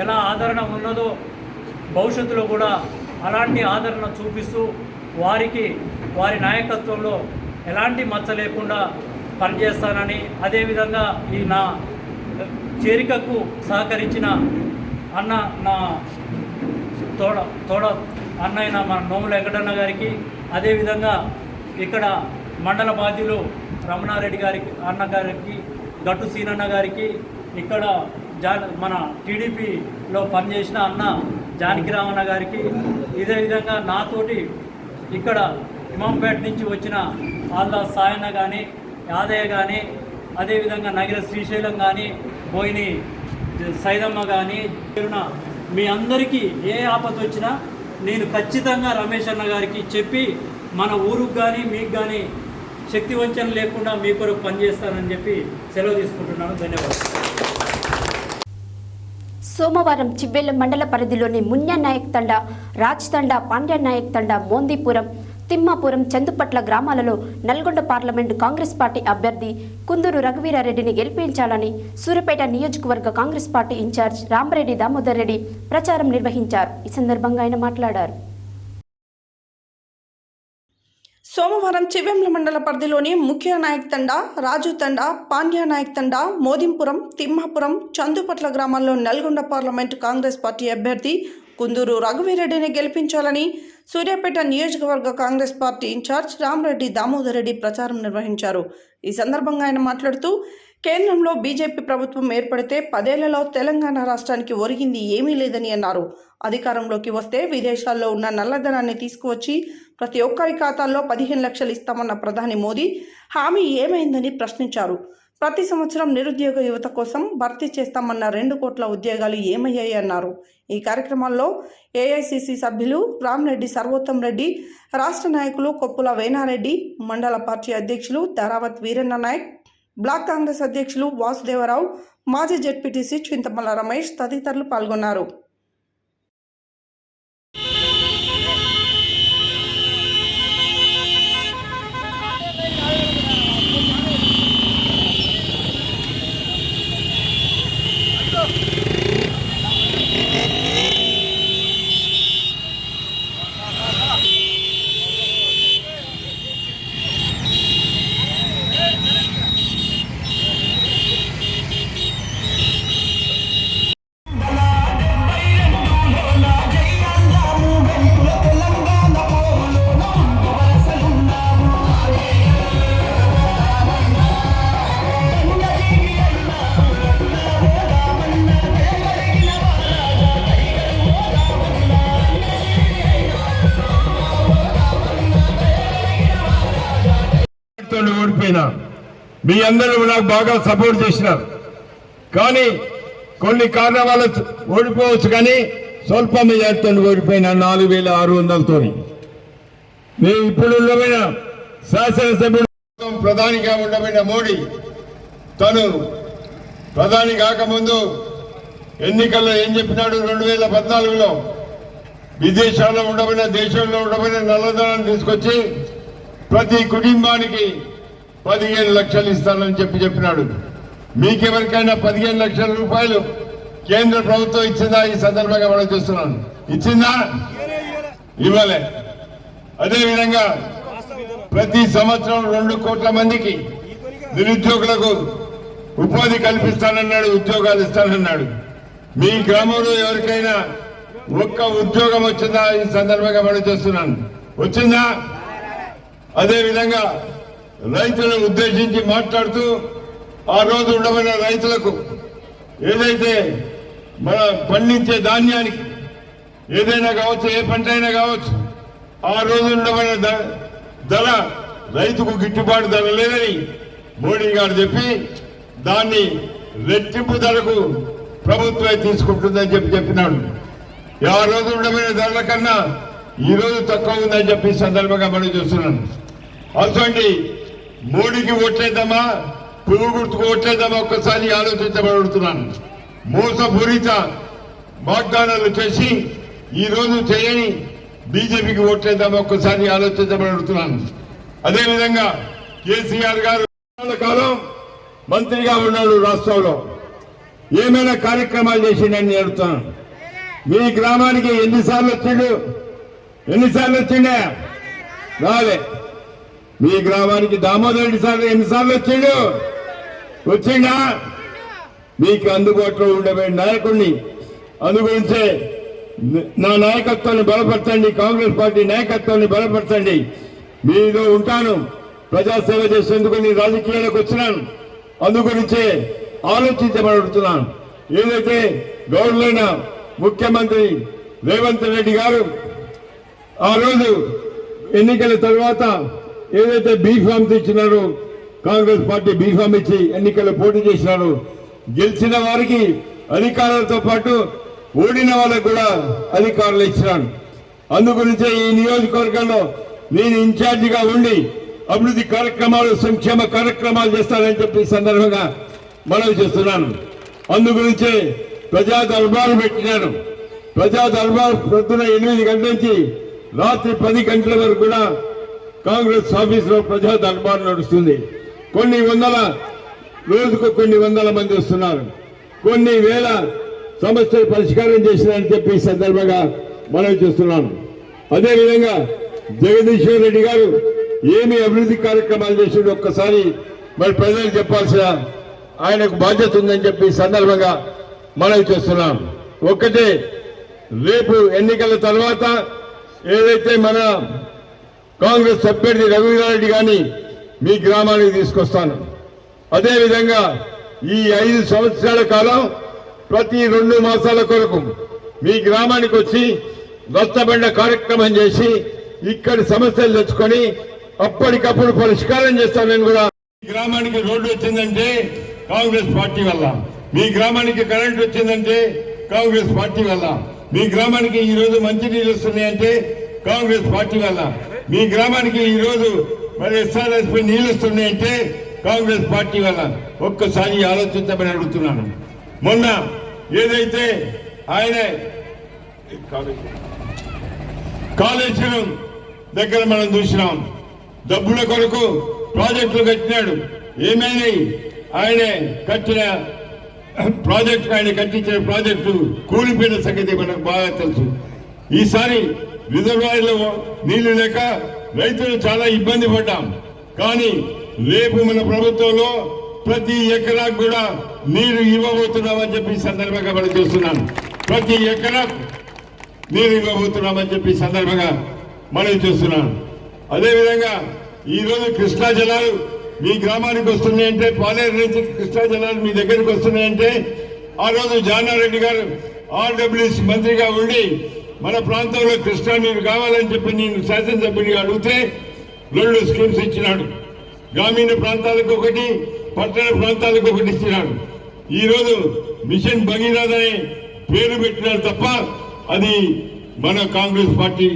ఎలా ఆదరణ ఉన్నదో భవిష్యత్తులో కూడా అలాంటి ఆదరణ చూపిస్తూ వారి నాయకత్వంలో ఎలాంటి మచ్చ లేకుండా పనిచేస్తానని, అదేవిధంగా ఈ నా చేరికకు సహకరించిన అన్న నా తోడ అన్నయ్య మన నోముల వెంకటన్న గారికి, అదేవిధంగా ఇక్కడ మండల బాధ్యులు రమణారెడ్డి గారికి అన్న గారికి, గట్టు సీనన్న గారికి, ఇక్కడ మన టీడీపీలో పనిచేసిన అన్న జానకిరామన్న గారికి, ఇదే విధంగా నాతోటి ఇక్కడ ఇమాంపేట నుంచి వచ్చిన ఆల్దా సాయన్న కానీ, యాదయ్య కానీ, అదేవిధంగా నగర శ్రీశైలం కానీ, బోయిని సైదమ్మ కానీ, మీ అందరికీ ఏ ఆపద వచ్చినా నేను ఖచ్చితంగా రమేష్ అన్న గారికి చెప్పి మన ఊరుకు కానీ మీకు కానీ శక్తి వంచన లేకుండా మీ కొరకు పనిచేస్తానని చెప్పి సెలవు తీసుకుంటున్నాను. ధన్యవాదాలు. సోమవారం చివ్వేళ్ల మండల పరిధిలోని మున్యా నాయక్ తండా, రాజ్ తండా, పాండ్య నాయక్ తండా, మోందీపురం, తిమ్మాపురం, చందుపట్ల గ్రామాలలో నల్గొండ పార్లమెంటు కాంగ్రెస్ పార్టీ అభ్యర్థి కుందూరు రఘువీరారెడ్డిని గెలిపించాలని సూర్యాపేట నియోజకవర్గ కాంగ్రెస్ పార్టీ ఇన్ఛార్జ్ రాంరెడ్డి దామోదర్ రెడ్డి ప్రచారం నిర్వహించారు. ఈ సందర్భంగా ఆయన మాట్లాడారు. సోమవారం చివ్వేంల మండల పరిధిలోని ముఖ్య నాయక్ తండా, రాజు తండా, పాండ్య నాయక్ తండా, మోదింపురం, తిమ్మాపురం, చందుపట్ల గ్రామాల్లో నల్గొండ పార్లమెంటు కాంగ్రెస్ పార్టీ అభ్యర్థి కుందూరు రఘువీరెడ్డిని గెలిపించాలని సూర్యాపేట నియోజకవర్గ కాంగ్రెస్ పార్టీ ఇన్ఛార్జ్ రాంరెడ్డి దామోదర్ రెడ్డి ప్రచారం నిర్వహించారు. ఈ సందర్భంగా ఆయన మాట్లాడుతూ కేంద్రంలో బీజేపీ ప్రభుత్వం ఏర్పడితే 10 ఏళ్లలో తెలంగాణ రాష్ట్రానికి ఒరిగింది ఏమీ లేదని అన్నారు. అధికారంలోకి వస్తే విదేశాల్లో ఉన్న నల్లధనాన్ని తీసుకువచ్చి ప్రతి ఒక్కరి ఖాతాల్లో 15 లక్షలు ఇస్తామన్న ప్రధాని మోదీ హామీ ఏమైందని ప్రశ్నించారు. ప్రతి సంవత్సరం నిరుద్యోగ యువత కోసం భర్తీ చేస్తామన్న 2 కోట్ల ఉద్యోగాలు ఏమయ్యాయి అన్నారు. ఈ కార్యక్రమాల్లో ఏఐసిసి సభ్యులు రామరెడ్డి సర్వోత్తం రెడ్డి, రాష్ట్ర నాయకులు కొప్పుల వేనారెడ్డి, మండల పార్టీ అధ్యక్షులు ధారావత్ వీరన్న నాయక్, బ్లాక్ కాంగ్రెస్ అధ్యక్షులు వాసుదేవరావు, మాజీ జెడ్పీటీసీ చింతమల్ల రమేష్ తదితరులు పాల్గొన్నారు. ఓడిపోయినా మీ అందరూ నాకు బాగా సపోర్ట్ చేసినారు. కానీ కొన్ని కారణాల వల్ల ఓడిపోవచ్చు, కానీ స్వల్ప మెజార్టీతో ఓడిపోయిన 4600తో. నేను ఇప్పుడు ఉండబోయిన శాసనసభ్యుడు ప్రధానిగా ఉండబోయిన మోడీ తను ప్రధాని కాకముందు ఎన్నికల్లో ఏం చెప్పినాడు? 2014లో విదేశాల్లో ఉండబోయిన దేశంలో ఉండబోయిన నల్లధనాన్ని తీసుకొచ్చి ప్రతి కుటుంబానికి 15 లక్షలు ఇస్తానని చెప్పినాడు. మీకెవరికైనా 15 లక్షల రూపాయలు కేంద్ర ప్రభుత్వం ఇచ్చిందా? ఈ సందర్భంగా మనం చూస్తున్నాను. ఇచ్చిందా? ఇవ్వలే. అదేవిధంగా ప్రతి సంవత్సరం 2 కోట్ల మందికి నిరుద్యోగులకు ఉపాధి కల్పిస్తానన్నాడు, ఉద్యోగాలు ఇస్తానన్నాడు. మీ గ్రామంలో ఎవరికైనా ఒక్క ఉద్యోగం వచ్చిందా? ఈ సందర్భంగా మనం చూస్తున్నాను. వచ్చిందా? అదేవిధంగా రైతులను ఉద్దేశించి మాట్లాడుతూ ఆ రోజు ఉండబడిన రైతులకు ఏదైతే మన పండించే ధాన్యానికి ఏదైనా కావచ్చు, ఏ పంట అయినా కావచ్చు, ఆ రోజు ఉండబడిన ధర రైతుకు గిట్టుబాటు ధర లేదని మోడీ గారు చెప్పి దాన్ని రెట్టింపు ధరకు ప్రభుత్వమే తీసుకుంటుందని చెప్పినాడు. ఆ రోజు ఉండబడిన ధరల కన్నా ఈ రోజు తక్కువ ఉందని చెప్పి సందర్భంగా మనం చూస్తున్నాను. అటువంటి మోడీకి ఓట్లేద్దామా, పువ్వు గుర్తుకు ఓట్లేద్దామా ఒక్కసారి ఆలోచించబడుతున్నాను. మోసపూరిత వాగ్దానాలు చేసి ఈ రోజు చేయని బీజేపీకి ఓట్లేద్దామా ఒక్కసారి ఆలోచించబడుతున్నాను. అదేవిధంగా కేసీఆర్ గారు కాలం మంత్రిగా ఉన్నాడు. రాష్ట్రంలో ఏమైనా కార్యక్రమాలు చేసిండని అడుగుతున్నాను. మీ గ్రామానికి ఎన్నిసార్లు వచ్చిండే? రాలే. మీ గ్రామానికి దామోదర్ రెడ్డి సార్ ఎన్నిసార్లు వచ్చిండా? మీకు అందుబాటులో ఉండబోయే నాయకుడిని అనుగురించే నా నాయకత్వాన్ని బలపరచండి, కాంగ్రెస్ పార్టీ నాయకత్వాన్ని బలపరచండి. మీలో ఉంటాను. ప్రజాసేవ చేసేందుకు నేను రాజకీయాలకు వచ్చినాను. అందుగురించే ఆలోచించబడుతున్నాను. ఏదైతే గౌరవైన ముఖ్యమంత్రి రేవంత్ రెడ్డి గారు ఆ రోజు ఎన్నికల తర్వాత ఏదైతే బీఫామ్స్ ఇచ్చినారో, కాంగ్రెస్ పార్టీ బీఫామ్ ఇచ్చి ఎన్నికల్లో పోటీ చేసినారు. గెలిచిన వారికి అధికారులతో పాటు ఓడిన వాళ్ళకు కూడా అధికారులు ఇచ్చినారు. అందుగురించే ఈ నియోజకవర్గంలో నేను ఇన్ఛార్జిగా ఉండి అభివృద్ధి కార్యక్రమాలు, సంక్షేమ కార్యక్రమాలు చేస్తానని చెప్పి సందర్భంగా మనవి చేస్తున్నాను. అందుగురించే ప్రజా దర్బారు పెట్టినాను. ప్రజా దర్బార్ పొద్దున 8 గంటల నుంచి రాత్రి 10 గంటల వరకు కూడా కాంగ్రెస్ ఆఫీసులో ప్రజా దర్బారు నడుస్తుంది. రోజుకు కొన్ని వందల మంది వస్తున్నారు. కొన్ని వేల సమస్యలు పరిష్కారం చేసినారని చెప్పి ఈ సందర్భంగా మనవి చేస్తున్నాను. అదేవిధంగా జగదీశ్వర్ రెడ్డి గారు ఏమి అభివృద్ధి కార్యక్రమాలు చేసిండు ఒక్కసారి మరి ప్రజలకు చెప్పాల్సిన ఆయనకు బాధ్యత ఉందని చెప్పి ఈ సందర్భంగా మనవి చేస్తున్నాం. ఒక్కటే, రేపు ఎన్నికల తర్వాత ఏదైతే మన కాంగ్రెస్ అభ్యర్థి రఘువీరారెడ్డి గారిని మీ గ్రామానికి తీసుకొస్తాను. అదేవిధంగా ఈ 5 సంవత్సరాల కాలం ప్రతి 2 మాసాల కొరకు మీ గ్రామానికి వచ్చి రచ్చబండ కార్యక్రమం చేసి ఇక్కడి సమస్యలు తెచ్చుకొని అప్పటికప్పుడు పరిష్కారం చేస్తానని కూడా. మీ గ్రామానికి రోడ్డు వచ్చిందంటే కాంగ్రెస్ పార్టీ వల్ల, మీ గ్రామానికి కరెంట్ వచ్చిందంటే కాంగ్రెస్ పార్టీ వల్ల, మీ గ్రామానికి ఈ రోజు మంచినీళ్ళు వస్తున్నాయంటే కాంగ్రెస్ పార్టీ వల్ల, మీ గ్రామానికి ఈ రోజు మరి ఎస్ఆర్ఎస్పీ నీళ్ళు వస్తున్నాయంటే కాంగ్రెస్ పార్టీ వల్ల. ఒక్కసారి ఆలోచించమని అడుగుతున్నాను. మొన్న ఏదైతే ఆయన కాళేశ్వరం దగ్గర మనం చూసినాం, డబ్బుల కొరకు ప్రాజెక్టులు కట్టినాడు. ఏమైనా ఆయన కట్టిన ప్రాజెక్టు, ఆయన కట్టించిన ప్రాజెక్టు కూలిపోయిన సంగతి మనకు బాగా తెలుసు. ఈసారి రిజర్వాయర్లో నీళ్లు లేక రైతులు చాలా ఇబ్బంది పడ్డాం. కానీ రేపు మన ప్రభుత్వంలో ప్రతి ఎకరాకు కూడా నీరు ఇవ్వబోతున్నామని చెప్పి సందర్భంగా మనం చూస్తున్నాను. ప్రతి ఎకరాకు నీరు ఇవ్వబోతున్నామని చెప్పి సందర్భంగా మనం చూస్తున్నాను. అదేవిధంగా ఈరోజు కృష్ణా జలాలు మీ గ్రామానికి వస్తున్నాయంటే, పాలేరు నుంచి కృష్ణా జలాలు మీ దగ్గరికి వస్తున్నాయంటే, ఆ రోజు జానారెడ్డి గారు ఆర్డబ్ల్యూసీ మంత్రిగా ఉండి మన ప్రాంతంలో కృష్ణా నీరు కావాలని చెప్పి నేను శాసనసభ్యుడిగా అడిగితే 2 స్కీమ్స్ ఇచ్చినాడు. గ్రామీణ ప్రాంతాలకు ఒకటి, పట్టణ ప్రాంతాలకు ఒకటి ఇచ్చినాడు. ఈరోజు మిషన్ భగీరథ అనే పేరు పెట్టినారు తప్ప అది మన కాంగ్రెస్ పార్టీ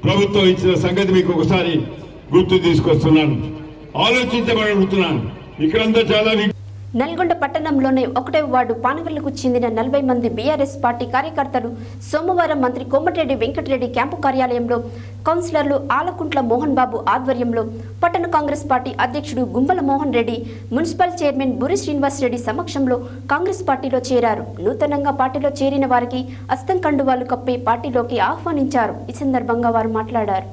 ప్రభుత్వం ఇచ్చిన సంగతి మీకు ఒకసారి గుర్తు తీసుకొస్తున్నాను. ఆలోచించమని అడుగుతున్నాను. ఇక్కడంతా చాలా నల్గొండ పట్టణంలోని 1వ వార్డు పానగల్లుకు చెందిన 40 మంది బీఆర్ఎస్ పార్టీ కార్యకర్తలు సోమవారం మంత్రి కోమటిరెడ్డి వెంకటరెడ్డి క్యాంపు కార్యాలయంలో కౌన్సిలర్లు ఆలకుంట్ల మోహన్ బాబు ఆధ్వర్యంలో పట్టణ కాంగ్రెస్ పార్టీ అధ్యక్షుడు గుంబల మోహన్ రెడ్డి, మున్సిపల్ చైర్మన్ బురి శ్రీనివాస్ రెడ్డి సమక్షంలో కాంగ్రెస్ పార్టీలో చేరారు. నూతనంగా పార్టీలో చేరిన వారికి అస్తం కండువాలు కప్పి పార్టీలోకి ఆహ్వానించారు. ఈ సందర్భంగా వారు మాట్లాడారు.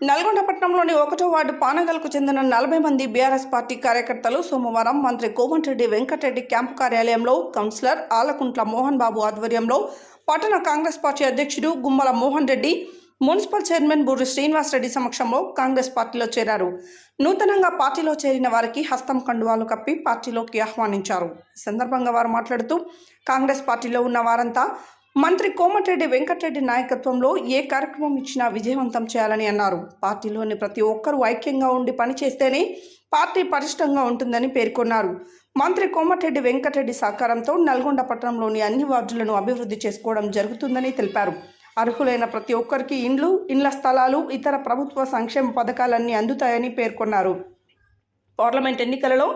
నల్గొండ పట్టణంలోని 1వ వార్డు పానగల్కు చెందిన 40 మంది బీఆర్ఎస్ పార్టీ కార్యకర్తలు సోమవారం మంత్రి కోమటిరెడ్డి వెంకటరెడ్డి క్యాంపు కార్యాలయంలో కౌన్సిలర్ ఆలకుంట్ల మోహన్ బాబు ఆధ్వర్యంలో పట్టణ కాంగ్రెస్ పార్టీ అధ్యక్షుడు గుమ్మల మోహన్ రెడ్డి, మున్సిపల్ చైర్మన్ బుర్రి శ్రీనివాస్ రెడ్డి సమక్షంలో కాంగ్రెస్ పార్టీలో చేరారు. నూతనంగా పార్టీలో చేరిన వారికి హస్తం కండువాలు కప్పి పార్టీలోకి ఆహ్వానించారు. ఈ సందర్భంగా వారు మాట్లాడుతూ కాంగ్రెస్ పార్టీలో ఉన్న వారంతా మంత్రి కోమటిరెడ్డి వెంకటరెడ్డి నాయకత్వంలో ఏ కార్యక్రమం ఇచ్చినా విజయవంతం చేయాలని అన్నారు. పార్టీలోని ప్రతి ఒక్కరూ ఐక్యంగా ఉండి పనిచేస్తేనే పార్టీ పటిష్టంగా ఉంటుందని పేర్కొన్నారు. మంత్రి కోమటిరెడ్డి వెంకటరెడ్డి సహకారంతో నల్గొండ పట్టణంలోని అన్ని వార్డులను అభివృద్ధి చేసుకోవడం జరుగుతుందని తెలిపారు. అర్హులైన ప్రతి ఒక్కరికి ఇండ్లు, ఇండ్ల స్థలాలు, ఇతర ప్రభుత్వ సంక్షేమ పథకాలన్నీ అందుతాయని పేర్కొన్నారు. పార్లమెంట్ ఎన్నికలలో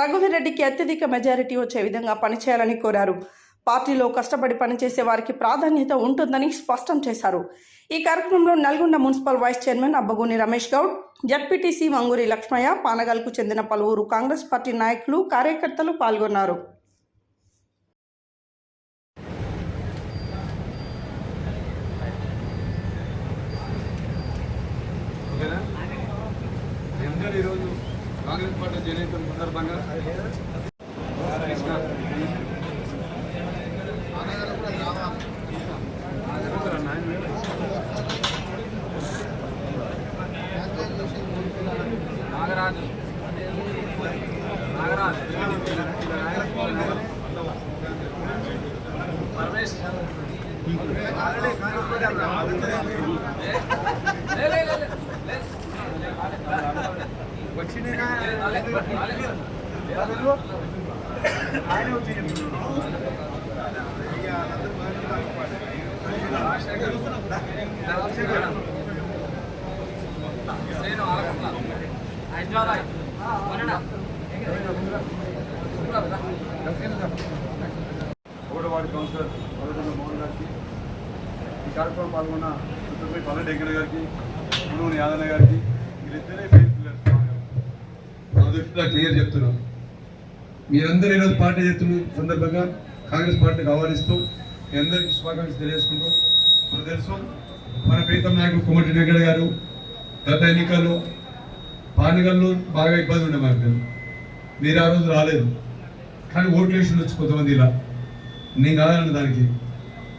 రఘువీరెడ్డికి అత్యధిక మెజారిటీ వచ్చే విధంగా పనిచేయాలని కోరారు. పార్టీలో కష్టపడి పనిచేసే వారికి ప్రాధాన్యత ఉంటుందని స్పష్టం చేశారు. ఈ కార్యక్రమంలో Nalgonda municipal vice chairman Abbagoni Ramesh Goud, ZPTC Manguri Lakshmaiah, పానగల్కు చెందిన పలువురు కాంగ్రెస్ పార్టీ నాయకులు, కార్యకర్తలు పాల్గొన్నారు. కాంగ్రెస్ పార్టీ జనరేషన్ సందర్భంగా వార్డు కౌన్సిలర్ మోహన్ గారికి, ఈ కార్యక్రమం పాల్గొన్న పల్లె వెంకట గారికి, పునూని యాదన్న గారికి, వీళ్ళిద్దరే మెయిన్ పిల్లర్స్. మా దృష్టిలో క్లియర్ చెప్తున్నాం. మీరందరూ ఈరోజు పార్టీ చేస్తున్న సందర్భంగా కాంగ్రెస్ పార్టీకి ఆహ్వానిస్తూ మీ అందరికీ శుభాకాంక్షలు తెలియజేసుకుంటూ, మనకు తెలుసు మన ప్రీతం నాయకుడు కోమటిరెడ్డి వెంకట గారు గత ఎన్నికల్లో పానగల్లో బాగా ఇబ్బంది ఉండే మనకు. మీరు ఆ రోజు రాలేదు, కానీ ఓట్లు వేసి వచ్చి కొంతమంది ఇలా నేను కాదన్న దానికి.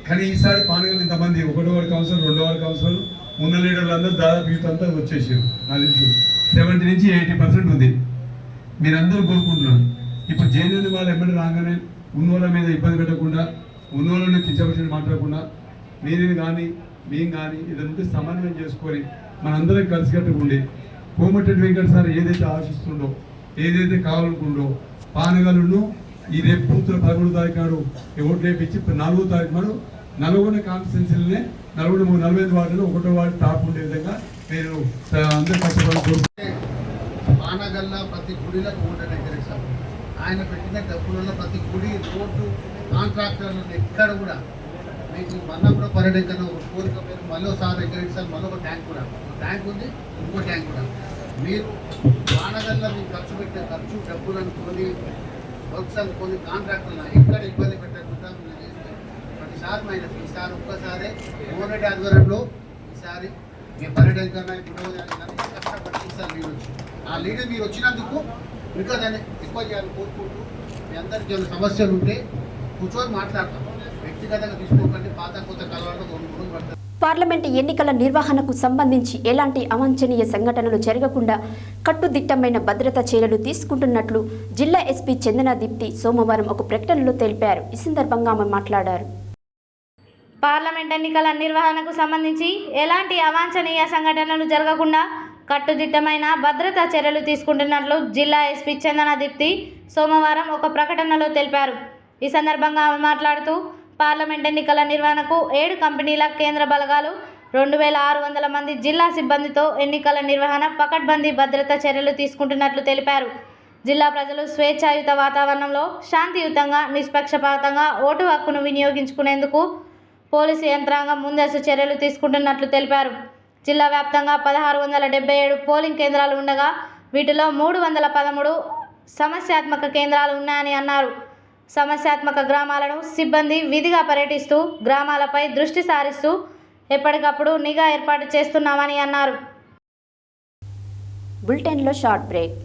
కానీ ఈసారి పానగల్ ఇంతమంది 1వ వార్డు కౌన్సిలర్, 2వ వార్డు కౌన్సిలర్, ఉన్న లీడర్లు అందరూ దాదాపు యూత్ అంతా వచ్చేసారు. నాకు తెలుసు 70 నుంచి 80% ఉంది. మీరందరూ కోరుకుంటున్నాను ఇప్పుడు జైలు వాళ్ళు ఎమ్మెల్యే రాగానే ఉన్నోళ్ళ మీద ఇబ్బంది పెట్టకుండా, ఉన్నోళ్ళని కించపరిచి మాట్లాడకుండా మీరు కానీ మేము కానీ ఇదంతా సమన్వయం చేసుకొని మనందరం కలిసికట్టుగా ఉండి కోమటిరెడ్డి వెంకట సార్ ఏదైతే ఆశిస్తుండో, ఏదైతే కావాలనుకుండో పానగలను ఈ రేపు పూర్తుల 11వ తారీఖు నాడు ఓట్లు వేపించి 4వ తారీఖు నాడు నల్గొండ కాన్స్టిట్యున్సీలనే 45 వార్డులో 1వ వార్డు టాప్ ఉండే విధంగా నేను అందరూ కష్టపడి పానగల్ల ప్రతి గుడిలకు ఓటేసారు. ఆయన పెట్టిన డబ్బులలో ప్రతి గుడి రోడ్డు కాంట్రాక్టర్లు ఎక్కడ కూడా మీకు మన్నప్పుడు పర్యటన కోరిక మీరు మరోసారి ఎక్కడిసారి మరొక ట్యాంక్ కూడా ట్యాంక్ ఉంది, ఇంకో ట్యాంక్ కూడా మీరు పానగల్ల మీకు ఖర్చు పెట్టే ఖర్చు డబ్బులను కొని వర్క్స్ అనుకొని కాంట్రాక్టర్లు ఎక్కడ ఇబ్బంది పెట్టకుండా మీరు చేస్తే ప్రతిసారి మైనస్. ఈసారి ఒక్కసారి మోహన్ ఆధ్వర్యంలో ఈసారి మీ పర్యటన కష్టపడి ఈసారి మీరు వచ్చి ఆ లీడర్ మీరు వచ్చినందుకు ఇంకా దాన్ని ఎక్కువ చేయాలని కోరుకుంటూ మీ అందరికీ ఏమైనా సమస్యలు ఉంటే కూర్చొని మాట్లాడతాం. వ్యక్తిగతంగా తీసుకోకండి, పాత కొత్త కలవాళ్ళతో ముందు పడతారు. పార్లమెంటు ఎన్నికల నిర్వహణకు సంబంధించి ఎలాంటి అవాంఛనీయ సంఘటనలు జరగకుండా కట్టుదిట్టమైన భద్రతా చర్యలు తీసుకుంటున్నట్లు జిల్లా ఎస్పీ చందన దీప్తి సోమవారం ఒక ప్రకటనలో తెలిపారు. ఈ సందర్భంగా ఆమె మాట్లాడారు. పార్లమెంట్ ఎన్నికల నిర్వహణకు సంబంధించి ఎలాంటి అవాంఛనీయ సంఘటనలు జరగకుండా కట్టుదిట్టమైన భద్రతా చర్యలు తీసుకుంటున్నట్లు జిల్లా ఎస్పీ చందన దీప్తి సోమవారం ఒక ప్రకటనలో తెలిపారు. ఈ సందర్భంగా ఆమె మాట్లాడుతూ పార్లమెంట్ ఎన్నికల నిర్వహణకు 7 కంపెనీల కేంద్ర బలగాలు 2600 మంది జిల్లా సిబ్బందితో ఎన్నికల నిర్వహణ పకడ్బందీ భద్రతా చర్యలు తీసుకుంటున్నట్లు తెలిపారు. జిల్లా ప్రజలు స్వేచ్ఛాయుత వాతావరణంలో శాంతియుతంగా నిష్పక్షపాతంగా ఓటు హక్కును వినియోగించుకునేందుకు పోలీసు యంత్రాంగం ముందస్తు చర్యలు తీసుకుంటున్నట్లు తెలిపారు. జిల్లా వ్యాప్తంగా 1677 పోలింగ్ కేంద్రాలు ఉండగా వీటిలో 313 సమస్యాత్మక కేంద్రాలు ఉన్నాయని అన్నారు. సమస్యాత్మక గ్రామాలను సిబ్బంది విధిగా పర్యటిస్తూ గ్రామాలపై దృష్టి సారిస్తూ ఎప్పటికప్పుడు నిఘా ఏర్పాటు చేస్తున్నామని అన్నారు. బులెటిన్లో short break.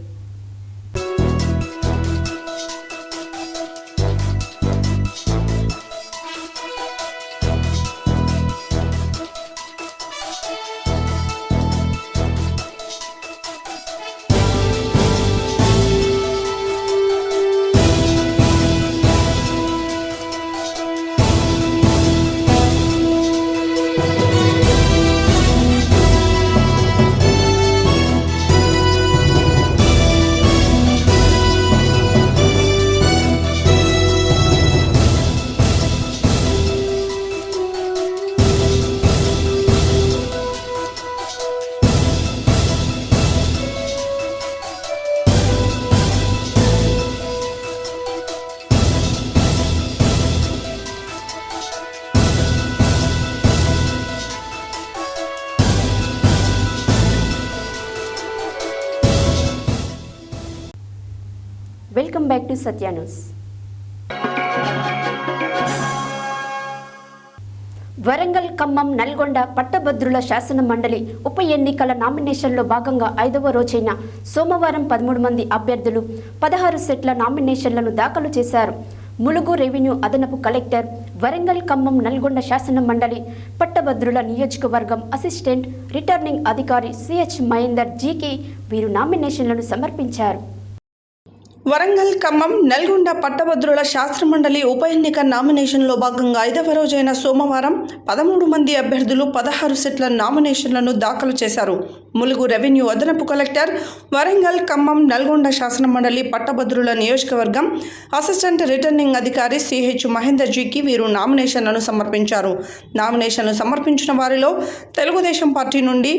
Welcome back to Satya news. Warangal, Khammam, Nalgonda పట్టభద్రుల శాసన మండలి ఉప ఎన్నికల నామినేషన్లో భాగంగా 5వ రోజైన సోమవారం 13 మంది అభ్యర్థులు 16 సెట్ల నామినేషన్లను దాఖలు చేశారు. ములుగు రెవెన్యూ అదనపు కలెక్టర్, వరంగల్, ఖమ్మం, నల్గొండ శాసన మండలి పట్టభద్రుల నియోజకవర్గం అసిస్టెంట్ రిటర్నింగ్ అధికారి సిహెచ్ మహేందర్ జీకి వీరు నామినేషన్లను సమర్పించారు. వరంగల్, ఖమ్మం, నల్గొండ పట్టభద్రుల శాస్త్రమండలి ఉప ఎన్నిక నామినేషన్లో భాగంగా 5వ రోజైన సోమవారం 13 మంది అభ్యర్థులు 16 సెట్ల నామినేషన్లను దాఖలు చేశారు. ములుగు రెవెన్యూ అదనపు కలెక్టర్, వరంగల్, ఖమ్మం, నల్గొండ శాసనమండలి పట్టభద్రుల నియోజకవర్గం అసిస్టెంట్ రిటర్నింగ్ అధికారి సిహెచ్ మహేందర్ జీకి వీరు నామినేషన్లను సమర్పించారు. నామినేషన్లు సమర్పించిన వారిలో తెలుగుదేశం పార్టీ నుండి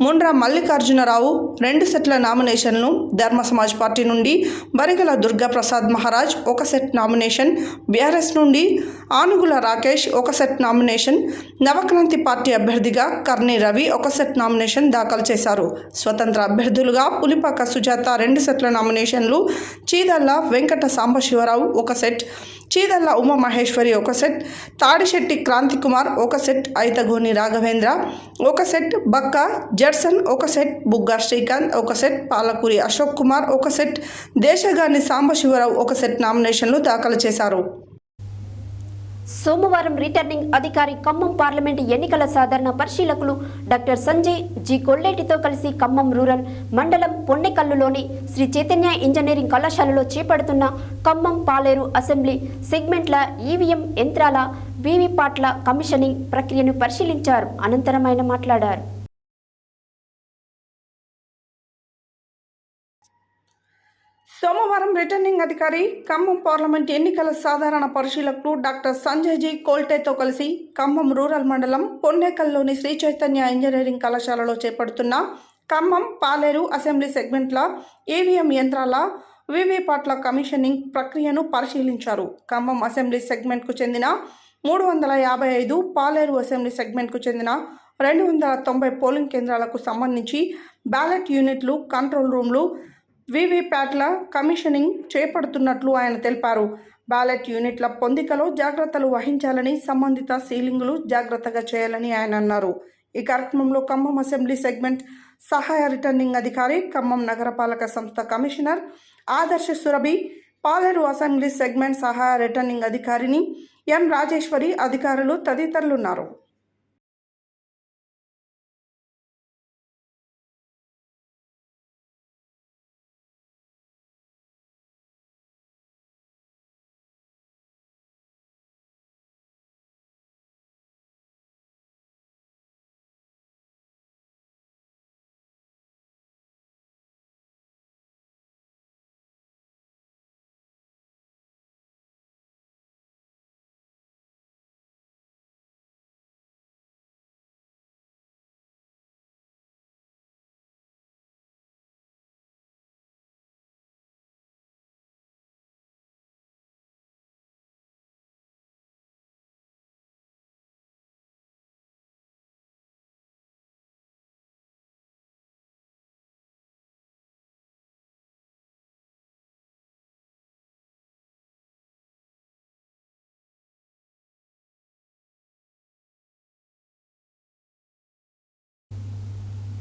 ముండ్రా మల్లికార్జునరావు 2 సెట్ల నామినేషన్లు, ధర్మ సమాజ్ పార్టీ నుండి Barigala Durgaprasad Maharaj 1 set nomination, BRS నుండి Anugula Rakesh 1 set nomination, Navakranti party అభ్యర్థిగా కర్ణి రవి 1 సెట్ నామినేషన్ దాఖలు చేశారు. స్వతంత్ర అభ్యర్థులుగా పులిపాక సుజాత 2 సెట్ల నామినేషన్లు, Cheedalla Venkata Sambasivarao 1 set, Cheedalla Umamaheshwari 1 set, Tadisetti Kranti Kumar 1 set, Aithagoni Raghavendra 1 set, Bakka Judson 1 set, Bugga Srikanth 1 set, Palakuri Ashok Kumar 1 set, Deshagani Sambasivarao 1 set నామినేషన్లు దాఖలు చేశారు. సోమవారం రిటర్నింగ్ అధికారి ఖమ్మం పార్లమెంటు ఎన్నికల సాధారణ పరిశీలకులు డాక్టర్ సంజయ్ జి కొల్లేటితో కలిసి ఖమ్మం రూరల్ మండలం పొన్నెకల్లులోని శ్రీ చైతన్య ఇంజనీరింగ్ కళాశాలలో చేపడుతున్న ఖమ్మం పాలేరు అసెంబ్లీ సెగ్మెంట్ల ఈవీఎం యంత్రాల వీవీప్యాట్ల కమిషనింగ్ ప్రక్రియను పరిశీలించారు. అనంతరం ఆయన మాట్లాడారు. సోమవారం రిటర్నింగ్ అధికారి ఖమ్మం పార్లమెంట్ ఎన్నికల సాధారణ పరిశీలకులు డాక్టర్ సంజయ్ జీ కోల్టేతో కలిసి ఖమ్మం రూరల్ మండలం పొన్నేకల్లోని శ్రీ చైతన్య ఇంజనీరింగ్ కళాశాలలో చేపడుతున్న ఖమ్మం పాలేరు అసెంబ్లీ సెగ్మెంట్ల ఈవీఎం యంత్రాల వీవీప్యాట్ల కమిషనింగ్ ప్రక్రియను పరిశీలించారు. ఖమ్మం అసెంబ్లీ సెగ్మెంట్కు చెందిన 355, పాలేరు అసెంబ్లీ సెగ్మెంట్కు చెందిన 290 పోలింగ్ కేంద్రాలకు సంబంధించి బ్యాలెట్ యూనిట్లు, కంట్రోల్ రూమ్లు, వీవీప్యాట్ల కమిషనింగ్ చేపడుతున్నట్లు ఆయన తెలిపారు. బ్యాలెట్ యూనిట్ల పొందికలో జాగ్రత్తలు వహించాలని, సంబంధిత సీలింగులు జాగ్రత్తగా చేయాలని ఆయన అన్నారు. ఈ కార్యక్రమంలో ఖమ్మం అసెంబ్లీ సెగ్మెంట్ సహాయ రిటర్నింగ్ అధికారి, ఖమ్మం నగరపాలక సంస్థ కమిషనర్ ఆదర్శ సురభి, పాలేరు అసెంబ్లీ సెగ్మెంట్ సహాయ రిటర్నింగ్ అధికారిని ఎం రాజేశ్వరి, అధికారులు తదితరులున్నారు.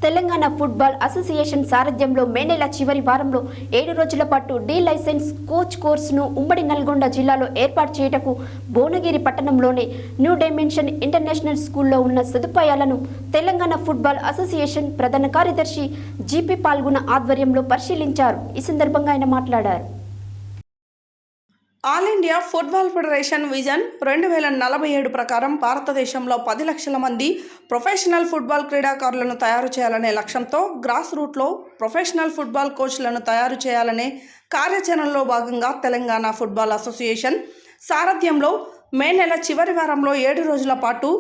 తెలంగాణ ఫుట్బాల్ అసోసియేషన్ సారథ్యంలో మే నెల చివరి వారంలో 7 రోజుల పాటు డి లైసెన్స్ కోచ్ కోర్సును ఉమ్మడి నల్గొండ జిల్లాలో ఏర్పాటు చేయటకు భువనగిరి పట్టణంలోని న్యూ డైమెన్షన్ ఇంటర్నేషనల్ స్కూల్లో ఉన్న సదుపాయాలను తెలంగాణ ఫుట్బాల్ అసోసియేషన్ ప్రధాన కార్యదర్శి జీపీ పాల్గొన ఆధ్వర్యంలో పరిశీలించారు. ఈ సందర్భంగా ఆయన మాట్లాడారు. All India football federation vision 2047 ప్రకారం భారతదేశంలో 10 లక్షల మంది ప్రొఫెషనల్ ఫుట్బాల్ క్రీడాకారులను తయారు చేయాలనే లక్ష్యంతో గ్రాస్ రూట్లో ప్రొఫెషనల్ ఫుట్బాల్ కోచ్లను తయారు చేయాలనే కార్యాచరణలో భాగంగా తెలంగాణ ఫుట్బాల్ అసోసియేషన్ సారథ్యంలో మే నెల చివరి వారంలో 7 రోజుల పాటు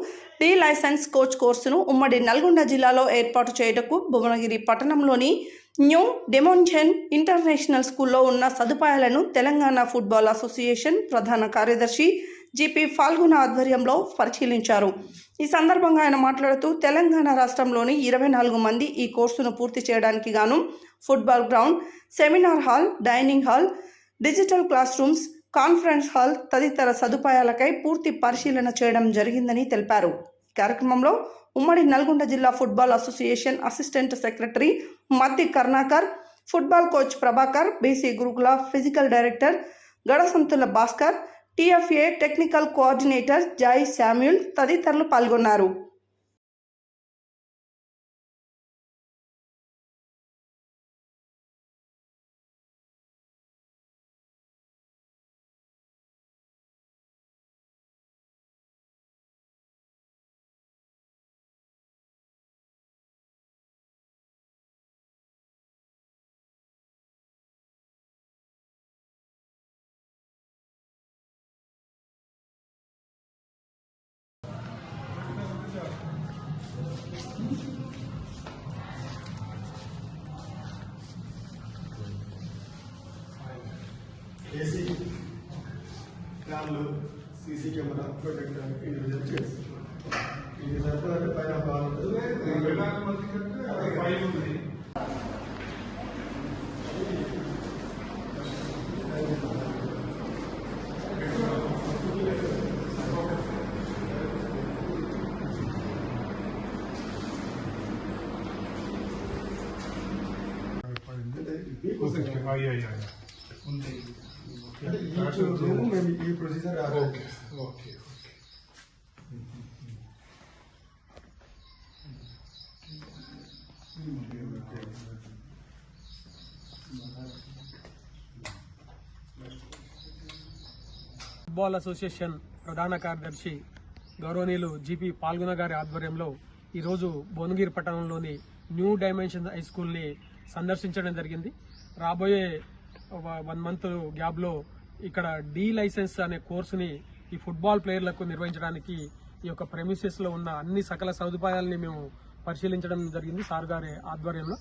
డి లైసెన్స్ కోచ్ కోర్సును ఉమ్మడి నల్గొండ జిల్లాలో ఏర్పాటు చేయుటకు భువనగిరి పట్టణంలోని న్యూ డైమెన్షన్ ఇంటర్నేషనల్ స్కూల్లో ఉన్న సదుపాయాలను తెలంగాణ ఫుట్బాల్ అసోసియేషన్ ప్రధాన కార్యదర్శి జీపీ పాల్గొన ఆధ్వర్యంలో పరిశీలించారు. ఈ సందర్భంగా ఆయన మాట్లాడుతూ తెలంగాణ రాష్ట్రంలోని 24 మంది ఈ కోర్సును పూర్తి చేయడానికి గాను football ground, seminar hall, dining hall, digital class rooms, conference hall తదితర సదుపాయాలకై పూర్తి పరిశీలన చేయడం జరిగిందని తెలిపారు. కార్యక్రమంలో ఉమ్మడి నల్గొండ జిల్లా football association assistant secretary Maddi Karnakar, football coach Prabhakar, BC గురుకుల physical director Gadasanthula Bhaskar, TFA technical coordinator Joy Samuel తదితరులు పాల్గొన్నారు. ఏసీ ఫ్యాన్లు, CC camera, protector, individual chairs. ఇది సరిపోతే పైన బాగుంటుంది. ఈ ప్రొసీజర్ ఓకే. ఫుట్బాల్ అసోసియేషన్ ప్రధాన కార్యదర్శి గౌరవనీయులు జిపి పాల్గొన గారి ఆధ్వర్యంలో ఈరోజు భువనగిరి పట్టణంలోని న్యూ డైమెన్షన్ హై స్కూల్ని సందర్శించడం జరిగింది. రాబోయే 1 మంత్ గ్యాప్లో ఇక్కడ డి లైసెన్స్ అనే కోర్సుని ఈ ఫుట్బాల్ ప్లేయర్లకు నిర్వహించడానికి ఈ యొక్క ప్రెమిసెస్లో ఉన్న అన్ని సకల సదుపాయాలని మేము పరిశీలించడం జరిగింది సార్ గారి ఆధ్వర్యంలో.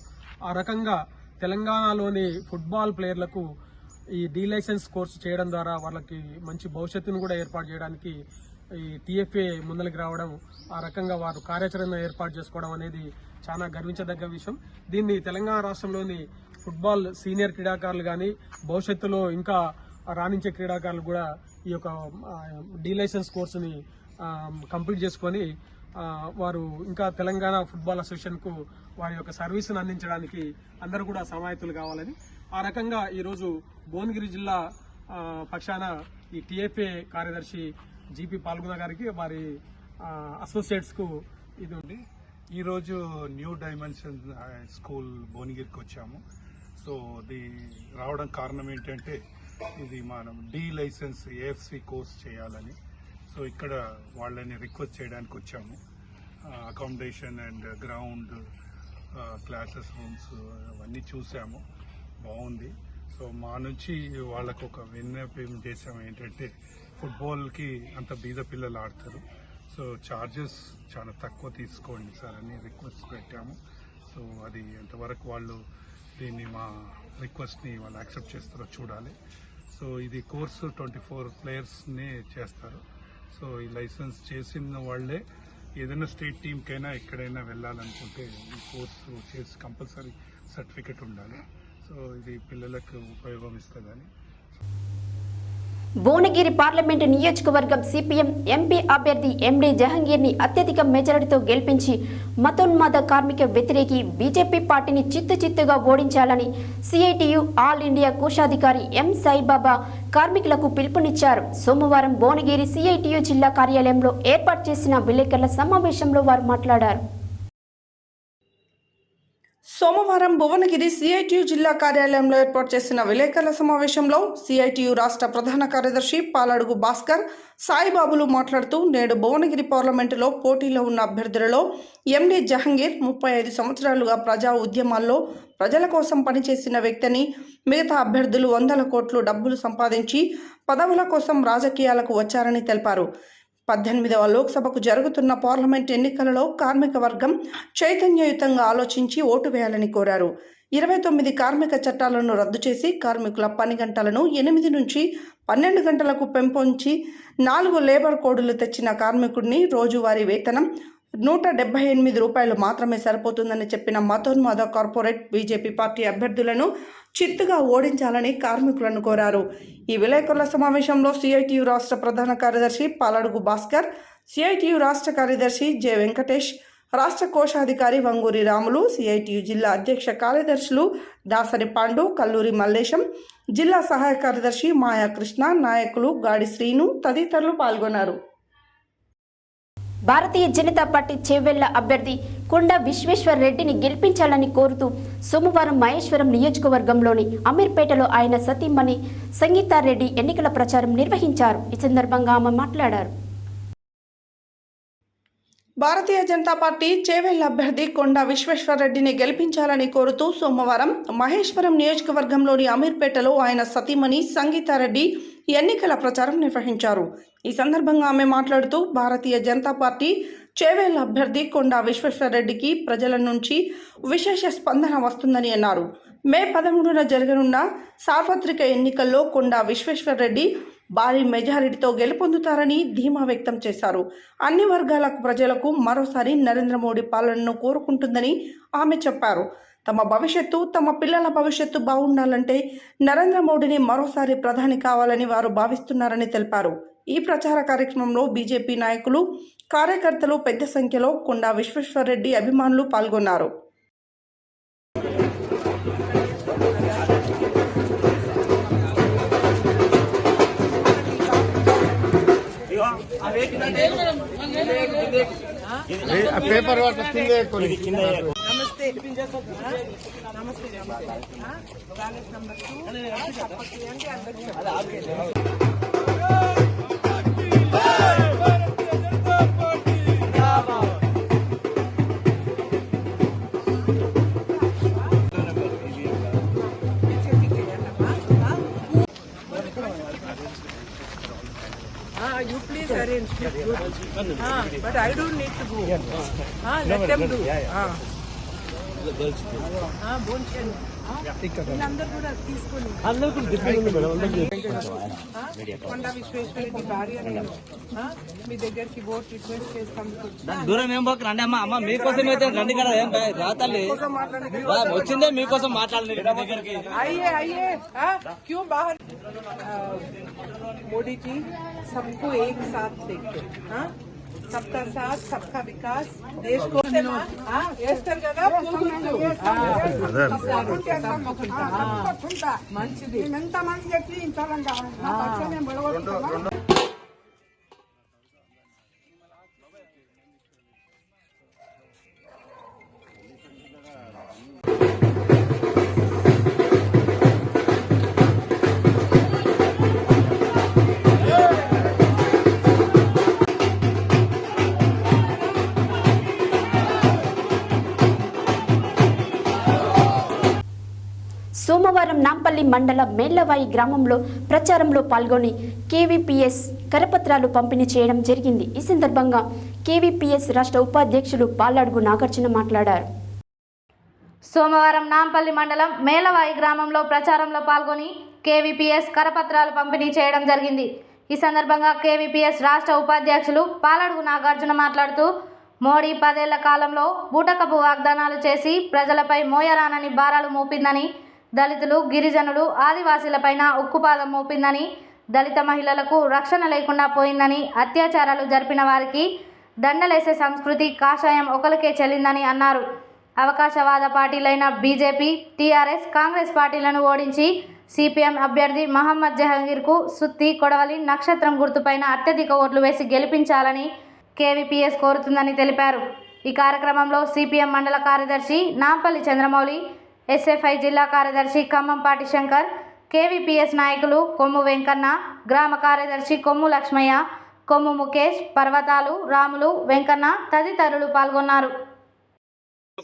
ఆ రకంగా తెలంగాణలోని ఫుట్బాల్ ప్లేయర్లకు ఈ డి లైసెన్స్ కోర్సు చేయడం ద్వారా వాళ్ళకి మంచి భవిష్యత్తును కూడా ఏర్పాటు చేయడానికి ఈ టీఎఫ్ఏ ముందరికి రావడం, ఆ రకంగా వారు కార్యాచరణ ఏర్పాటు చేసుకోవడం అనేది చాలా గర్వించదగ్గ విషయం. దీన్ని తెలంగాణ రాష్ట్రంలోని ఫుట్బాల్ సీనియర్ క్రీడాకారులు కానీ భవిష్యత్తులో ఇంకా రాణించే క్రీడాకారులు కూడా ఈ యొక్క డి లైసెన్స్ కోర్సుని కంప్లీట్ చేసుకొని వారు ఇంకా తెలంగాణ ఫుట్బాల్ అసోసియేషన్కు వారి యొక్క సర్వీసును అందించడానికి అందరూ కూడా సమాయత్తులు కావాలని, ఆ రకంగా ఈరోజు భువనగిరి జిల్లా పక్షాన ఈ టీఎఫ్ఏ కార్యదర్శి జిపి పాల్గొన గారికి వారి అసోసియేట్స్కు ఇది ఉంది. ఈరోజు న్యూ డైమెన్షన్ స్కూల్ భువనగిరికి వచ్చాము. సో రావడం కారణం ఏంటంటే ఇది మనం డి లైసెన్స్ ఏఎఫ్సి కోర్స్ చేయాలని. సో ఇక్కడ వాళ్ళని రిక్వెస్ట్ చేయడానికి వచ్చాము. Accommodation and ground, classes rooms అవన్నీ చూసాము, బాగుంది. సో మా నుంచి వాళ్ళకు ఒక విన్నపం చేసాము ఏంటంటే ఫుట్బాల్కి అంత బీద పిల్లలు ఆడతారు, సో ఛార్జెస్ చాలా తక్కువ తీసుకోండి సార్ అని రిక్వెస్ట్ పెట్టాము. సో అది ఎంతవరకు వాళ్ళు దీన్ని మా రిక్వెస్ట్ని వాళ్ళు యాక్సెప్ట్ చేస్తారో చూడాలి. సో ఇది కోర్సు 24 ప్లేయర్స్ని చేస్తారు. సో ఈ లైసెన్స్ చేసిన వాళ్ళే ఏదైనా స్టేట్ టీంకైనా ఎక్కడైనా వెళ్ళాలనుకుంటే ఈ కోర్సు చేసి కంపల్సరీ సర్టిఫికెట్ ఉండాలి. సో ఇది పిల్లలకు ఉపయోగం ఇస్తుందని. భువనగిరి పార్లమెంటు నియోజకవర్గం సిపిఎం ఎంపీ అభ్యర్థి ఎండి జహంగీర్ని అత్యధిక మెజారిటీతో గెలిపించి మతోన్మాద కార్మిక వ్యతిరేకి బీజేపీ పార్టీని చిత్తుగా ఓడించాలని సిఐటియు ఆల్ ఇండియా కోశాధికారి ఎం సాయిబాబా కార్మికులకు పిలుపునిచ్చారు. సోమవారం భువనగిరి సిఐటియు జిల్లా కార్యాలయంలో ఏర్పాటు చేసిన విలేకరుల సమావేశంలో వారు మాట్లాడారు. సోమవారం భువనగిరి సిఐటియు జిల్లా కార్యాలయంలో ఏర్పాటు చేసిన విలేకరుల సమావేశంలో సిఐటియు రాష్ట్ర ప్రధాన కార్యదర్శి పాలడుగు భాస్కర్ సాయిబాబులు మాట్లాడుతూ నేడు భువనగిరి పార్లమెంటులో పోటీలో ఉన్న అభ్యర్థులలో ఎండి జహంగీర్ 35 సంవత్సరాలుగా ప్రజా ఉద్యమాల్లో ప్రజల కోసం పనిచేసిన వ్యక్తిని, మిగతా అభ్యర్థులు 100 కోట్లు డబ్బులు సంపాదించి పదవుల కోసం రాజకీయాలకు వచ్చారని తెలిపారు. 18వ లోక్సభకు జరుగుతున్న పార్లమెంట్ ఎన్నికలలో కార్మిక వర్గం చైతన్యయుతంగా ఆలోచించి ఓటు వేయాలని కోరారు. 29 కార్మిక చట్టాలను రద్దు చేసి కార్మికుల పని గంటలను 8 నుంచి 12 గంటలకు పెంపొంచి 4 లేబర్ కోడ్లు తెచ్చిన కార్మికుడిని రోజువారీ వేతనం 178 రూపాయలు మాత్రమే సరిపోతుందని చెప్పిన మతోన్మాద కార్పొరేట్ బీజేపీ పార్టీ అభ్యర్థులను చిత్తుగా ఓడించాలని కార్మికులను కోరారు. ఈ విలేకరుల సమావేశంలో సిఐటియు రాష్ట్ర ప్రధాన కార్యదర్శి పాలడుగు భాస్కర్, సిఐటియు రాష్ట్ర కార్యదర్శి జె వెంకటేష్, రాష్ట్ర కోశాధికారి వంగూరి రాములు, సిఐటియు జిల్లా అధ్యక్ష కార్యదర్శులు దాసరి పాండు, కల్లూరి మల్లేశం, జిల్లా సహాయ కార్యదర్శి మాయా కృష్ణ, నాయకులు గాడి శ్రీను తదితరులు పాల్గొన్నారు. భారతీయ జనతా పార్టీ చేవెళ్ల అభ్యర్థి కొండ విశ్వేశ్వర్ రెడ్డిని గెలిపించాలని కోరుతూ సోమవారం మహేశ్వరం నియోజకవర్గంలోని అమీర్పేటలో ఆయన సతీమణి సంగీతారెడ్డి ఎన్నికల ప్రచారం నిర్వహించారు. ఈ సందర్భంగా ఆమె మాట్లాడారు. భారతీయ జనతా పార్టీ చేవెళ్ల అభ్యర్థి కొండ విశ్వేశ్వర్ రెడ్డిని గెలిపించాలని కోరుతూ సోమవారం మహేశ్వరం నియోజకవర్గంలోని అమీర్పేటలో ఆయన సతీమణి సంగీతారెడ్డి ఎన్నికల ప్రచారం నిర్వహించారు. ఈ సందర్భంగా ఆమె మాట్లాడుతూ భారతీయ జనతా పార్టీ చేవెళ్ల అభ్యర్థి కొండ విశ్వేశ్వర్ రెడ్డికి ప్రజల నుంచి విశేష స్పందన వస్తుందని అన్నారు. మే 13న జరగనున్న సార్వత్రిక ఎన్నికల్లో కొండ విశ్వేశ్వర్ రెడ్డి భారీ మెజారిటీతో గెలుపొందుతారని ధీమా వ్యక్తం చేశారు. అన్ని వర్గాల ప్రజలకు మరోసారి నరేంద్ర మోడీ పాలనను కోరుకుంటుందని ఆమె చెప్పారు. తమ భవిష్యత్తు, తమ పిల్లల భవిష్యత్తు బాగుండాలంటే నరేంద్ర మోడీని మరోసారి ప్రధాని కావాలని వారు భావిస్తున్నారని తెలిపారు. ఈ ప్రచార కార్యక్రమంలో బీజేపీ నాయకులు, కార్యకర్తలు పెద్ద సంఖ్యలో కొండ విశ్వేశ్వర్ రెడ్డి అభిమానులు పాల్గొన్నారు. పేపర్ నమస్తే. But I don't need to go. Let them do. వీళ్ళందరూ కూడా తీసుకొని కొండా విశ్వేశ్వరరెడ్డి భార్య నేను మీ దగ్గరికి ఓట్ రిక్వెస్ట్ చేస్తాను. దూరం ఏం పోక రండి అమ్మ. అమ్మ మీకోసం అయితే రండి కదా. ఏం రాతల్లి వచ్చిందే మీకోసం మాట్లాడండి దగ్గరికి. आइए आइए. क्यों बाहर? मोदी जी सबको एक साथ लेके सबका साथ सबका विकास देश को వేస్తారు కదా మంచిది. ఎంతమంది చెప్పి ఇంతలంగా సోమవారం నాంపల్లి మండల మేళ్లవాయి గ్రామంలో ప్రచారంలో పాల్గొని కేవీపీఎస్ కరపత్రాలు పంపిణీ చేయడం జరిగింది. ఈ సందర్భంగా కేవీపీఎస్ రాష్ట్ర ఉపాధ్యక్షులు పాలాడుగు నాగార్జున మాట్లాడారు. సోమవారం నాంపల్లి మండలం మేళ్లవాయి గ్రామంలో ప్రచారంలో పాల్గొని కేవీపీఎస్ కరపత్రాలు పంపిణీ చేయడం జరిగింది. ఈ సందర్భంగా కేవీపీఎస్ రాష్ట్ర ఉపాధ్యక్షులు పాలాడుగు నాగార్జున మాట్లాడుతూ మోడీ 10 ఏళ్ల కాలంలో బూటకపు వాగ్దానాలు చేసి ప్రజలపై మోయరానని భారాలు మోపిందని, దళితులు, గిరిజనులు, ఆదివాసీలపైన ఉక్కుపాదం మోపిందని, దళిత మహిళలకు రక్షణ లేకుండా పోయిందని, అత్యాచారాలు జరిపిన వారికి దండలేసే సంస్కృతి కాషాయం ఒకరికే చెల్లిందని అన్నారు. అవకాశవాద పార్టీలైన బీజేపీ, టీఆర్ఎస్, కాంగ్రెస్ పార్టీలను ఓడించి సిపిఎం అభ్యర్థి మహమ్మద్ జహంగీర్కు సుత్తి, కొడవలి, నక్షత్రం గుర్తుపైన అత్యధిక ఓట్లు వేసి గెలిపించాలని కేవీపీఎస్ కోరుతుందని తెలిపారు. ఈ కార్యక్రమంలో సిపిఎం మండల కార్యదర్శి నాంపల్లి చంద్రమౌళి, ఎస్ఎఫ్ఐ జిల్లా కార్యదర్శి ఖమ్మంపాటి శంకర్, కేవీపీఎస్ నాయకులు కొమ్ము వెంకన్న, గ్రామ కార్యదర్శి కొమ్ము లక్ష్మయ్య, కొమ్ము ముఖేష్, పర్వతాలు, రాములు, వెంకన్న తదితరులు పాల్గొన్నారు.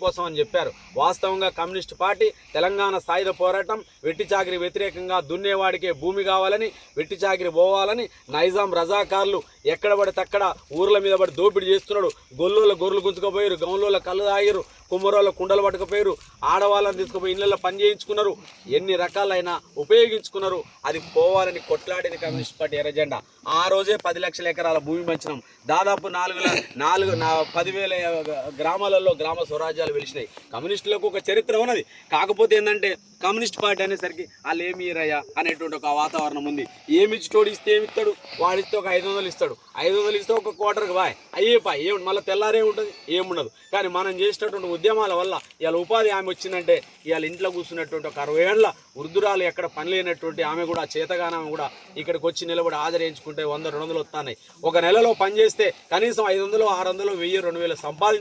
కోసం అని చెప్పారు. వాస్తవంగా కమ్యూనిస్ట్ పార్టీ తెలంగాణ సాయుధ పోరాటం వెట్టి చాకిరి వ్యతిరేకంగా దున్నేవాడికే భూమి కావాలని, వెట్టి చాకిరి పోవాలని నైజాం రజాకార్లు ఎక్కడ పడితే అక్కడ ఊర్ల మీద పడి దోపిడీ చేస్తున్నాడు. గొల్లోళ్ళ గొర్రెలు గుంజుకుపోయారు, గౌన్లోళ్ళ కళ్ళు తాగిరు, కుమ్మరోళ్ళ కుండలు పట్టుకుపోయారు, ఆడవాళ్ళని తీసుకుపోయి ఇళ్ళల్లో పని చేయించుకున్నారు, ఎన్ని రకాలైనా ఉపయోగించుకున్నారు. అది పోవాలని కొట్లాడేది కమ్యూనిస్ట్ పార్టీ ఎర్రజెండా. ఆ రోజే 10 లక్షల ఎకరాల భూమి పంచినాం. దాదాపు 10,000 గ్రామాలలో గ్రామ స్వరాజ్యాలు వెలిసినాయి. కమ్యూనిస్టులకు ఒక చరిత్ర ఉన్నది. కాకపోతే ఏంటంటే కమ్యూనిస్ట్ పార్టీ అనేసరికి వాళ్ళు ఏమి ఇరయ్యా అనేటువంటి ఒక వాతావరణం ఉంది. ఏమి ఇచ్చేటోడు ఇస్తే ఏమి ఇస్తాడు, వాడిస్తే ఒక 500 ఇస్తాడు, 500 ఇస్తే ఒక క్వార్టర్కి బాయ్ ఏమి మళ్ళీ తెల్లారే ఉంటుంది, ఏముండదు. కానీ మనం చేసినటువంటి ఉద్యమాల వల్ల ఇవాళ ఉపాధి ఆమె వచ్చిందంటే ఇవాళ ఇంట్లో కూర్చున్నటువంటి ఒక 60 ఏళ్ల వృద్ధురాలు ఎక్కడ పని లేనటువంటి ఆమె కూడా చేతగానే ఆమె కూడా ఇక్కడికి వచ్చి నిలబడి ఆదరించుకుంటే 100-200 వస్తున్నాయి. ఒక నెలలో పని చేస్తే కనీసం 500, 600, 1000, 2000 సంపాదించి.